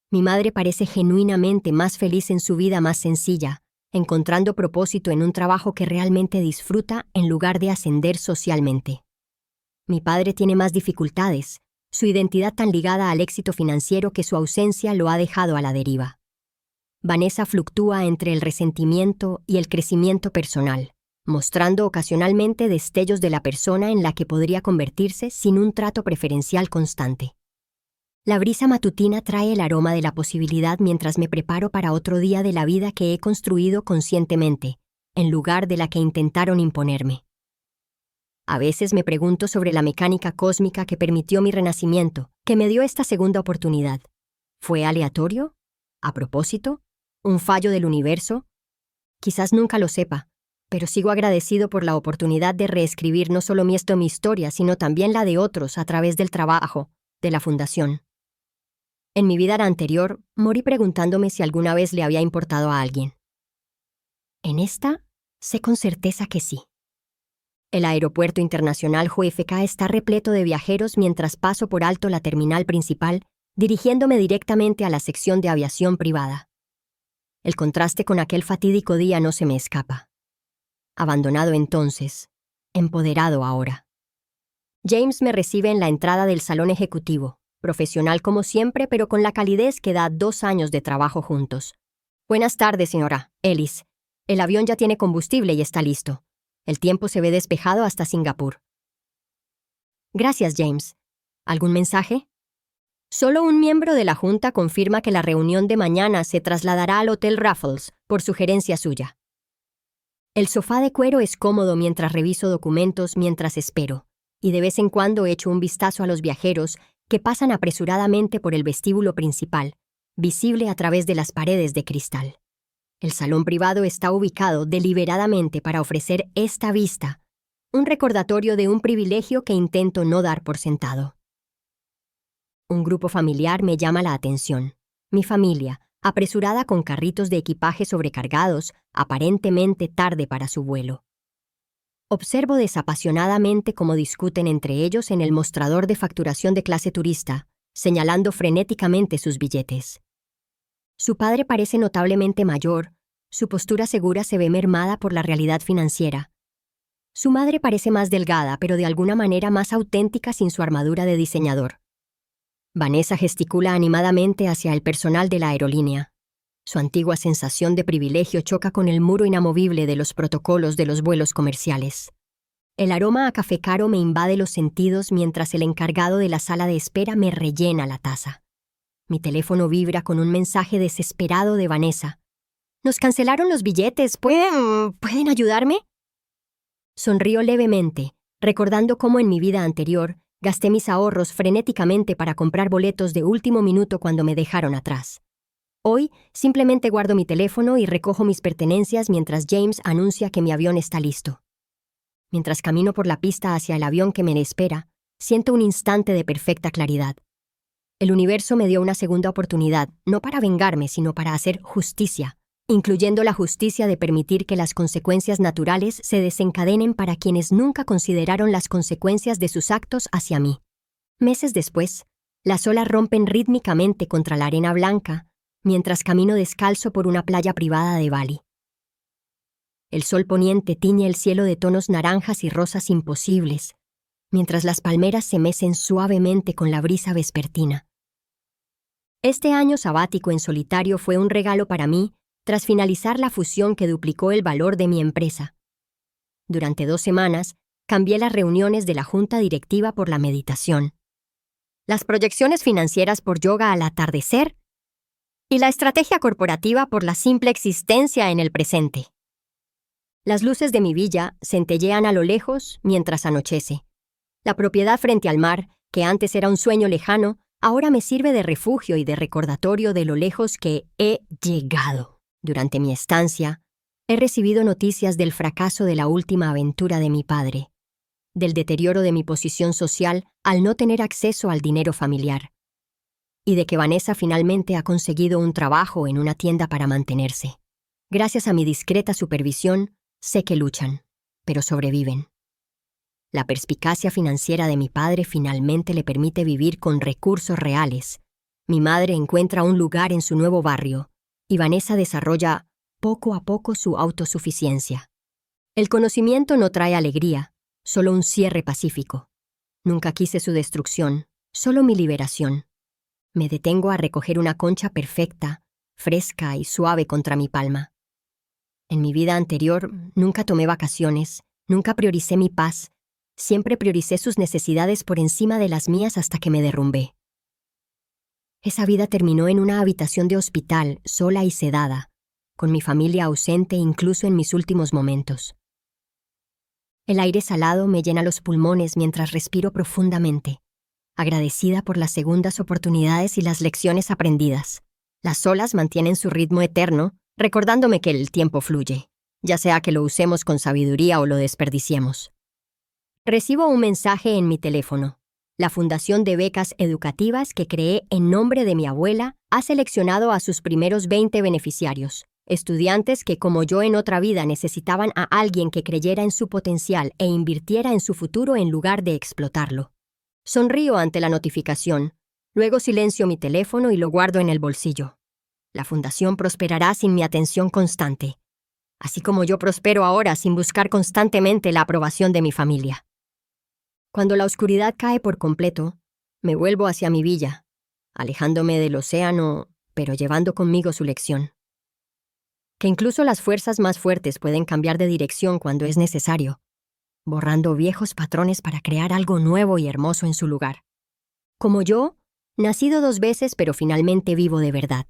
S1: Mi madre parece genuinamente más feliz en su vida más sencilla, encontrando propósito en un trabajo que realmente disfruta en lugar de ascender socialmente. Mi padre tiene más dificultades, su identidad tan ligada al éxito financiero que su ausencia lo ha dejado a la deriva. Vanessa fluctúa entre el resentimiento y el crecimiento personal, mostrando ocasionalmente destellos de la persona en la que podría convertirse sin un trato preferencial constante. La brisa matutina trae el aroma de la posibilidad mientras me preparo para otro día de la vida que he construido conscientemente, en lugar de la que intentaron imponerme. A veces me pregunto sobre la mecánica cósmica que permitió mi renacimiento, que me dio esta segunda oportunidad. ¿Fue aleatorio? ¿A propósito? ¿Un fallo del universo? Quizás nunca lo sepa, pero sigo agradecido por la oportunidad de reescribir no solo mi historia, sino también la de otros a través del trabajo de la fundación. En mi vida anterior, morí preguntándome si alguna vez le había importado a alguien. En esta, sé con certeza que sí. El aeropuerto internacional JFK está repleto de viajeros mientras paso por alto la terminal principal, dirigiéndome directamente a la sección de aviación privada. El contraste con aquel fatídico día no se me escapa. Abandonado entonces, empoderado ahora. James me recibe en la entrada del salón ejecutivo, Profesional como siempre, pero con la calidez que da 2 años de trabajo juntos. Buenas tardes, señora Ellis. El avión ya tiene combustible y está listo. El tiempo se ve despejado hasta Singapur. Gracias, James. ¿Algún mensaje? Solo un miembro de la Junta confirma que la reunión de mañana se trasladará al Hotel Raffles, por sugerencia suya. El sofá de cuero es cómodo mientras reviso documentos mientras espero, y de vez en cuando echo un vistazo a los viajeros que pasan apresuradamente por el vestíbulo principal, visible a través de las paredes de cristal. El salón privado está ubicado deliberadamente para ofrecer esta vista, un recordatorio de un privilegio que intento no dar por sentado. Un grupo familiar me llama la atención. Mi familia, apresurada con carritos de equipaje sobrecargados, aparentemente tarde para su vuelo. Observo desapasionadamente cómo discuten entre ellos en el mostrador de facturación de clase turista, señalando frenéticamente sus billetes. Su padre parece notablemente mayor, su postura segura se ve mermada por la realidad financiera. Su madre parece más delgada, pero de alguna manera más auténtica sin su armadura de diseñador. Vanessa gesticula animadamente hacia el personal de la aerolínea. Su antigua sensación de privilegio choca con el muro inamovible de los protocolos de los vuelos comerciales. El aroma a café caro me invade los sentidos mientras el encargado de la sala de espera me rellena la taza. Mi teléfono vibra con un mensaje desesperado de Vanessa. «Nos cancelaron los billetes. ¿Pueden ayudarme?» Sonrío levemente, recordando cómo en mi vida anterior gasté mis ahorros frenéticamente para comprar boletos de último minuto cuando me dejaron atrás. Hoy, simplemente guardo mi teléfono y recojo mis pertenencias mientras James anuncia que mi avión está listo. Mientras camino por la pista hacia el avión que me espera, siento un instante de perfecta claridad. El universo me dio una segunda oportunidad, no para vengarme, sino para hacer justicia, incluyendo la justicia de permitir que las consecuencias naturales se desencadenen para quienes nunca consideraron las consecuencias de sus actos hacia mí. Meses después, las olas rompen rítmicamente contra la arena blanca, mientras camino descalzo por una playa privada de Bali. El sol poniente tiñe el cielo de tonos naranjas y rosas imposibles, mientras las palmeras se mecen suavemente con la brisa vespertina. Este año sabático en solitario fue un regalo para mí tras finalizar la fusión que duplicó el valor de mi empresa. Durante 2 semanas, cambié las reuniones de la junta directiva por la meditación, las proyecciones financieras por yoga al atardecer y la estrategia corporativa por la simple existencia en el presente. Las luces de mi villa centellean a lo lejos mientras anochece. La propiedad frente al mar, que antes era un sueño lejano, ahora me sirve de refugio y de recordatorio de lo lejos que he llegado. Durante mi estancia, he recibido noticias del fracaso de la última aventura de mi padre, del deterioro de mi posición social al no tener acceso al dinero familiar, y de que Vanessa finalmente ha conseguido un trabajo en una tienda para mantenerse. Gracias a mi discreta supervisión, sé que luchan, pero sobreviven. La perspicacia financiera de mi padre finalmente le permite vivir con recursos reales. Mi madre encuentra un lugar en su nuevo barrio, y Vanessa desarrolla poco a poco su autosuficiencia. El conocimiento no trae alegría, solo un cierre pacífico. Nunca quise su destrucción, solo mi liberación. Me detengo a recoger una concha perfecta, fresca y suave contra mi palma. En mi vida anterior, nunca tomé vacaciones, nunca prioricé mi paz, siempre prioricé sus necesidades por encima de las mías hasta que me derrumbé. Esa vida terminó en una habitación de hospital, sola y sedada, con mi familia ausente incluso en mis últimos momentos. El aire salado me llena los pulmones mientras respiro profundamente, agradecida por las segundas oportunidades y las lecciones aprendidas. Las olas mantienen su ritmo eterno, recordándome que el tiempo fluye, ya sea que lo usemos con sabiduría o lo desperdiciemos. Recibo un mensaje en mi teléfono. La Fundación de Becas Educativas que creé en nombre de mi abuela ha seleccionado a sus primeros 20 beneficiarios, estudiantes que como yo en otra vida necesitaban a alguien que creyera en su potencial e invirtiera en su futuro en lugar de explotarlo. Sonrío ante la notificación, luego silencio mi teléfono y lo guardo en el bolsillo. La fundación prosperará sin mi atención constante, así como yo prospero ahora sin buscar constantemente la aprobación de mi familia. Cuando la oscuridad cae por completo, Me vuelvo hacia mi villa, alejándome del océano, pero llevando conmigo su lección. Que incluso las fuerzas más fuertes pueden cambiar de dirección cuando es necesario, borrando viejos patrones para crear algo nuevo y hermoso en su lugar. Como yo, nacido 2 veces pero finalmente vivo de verdad.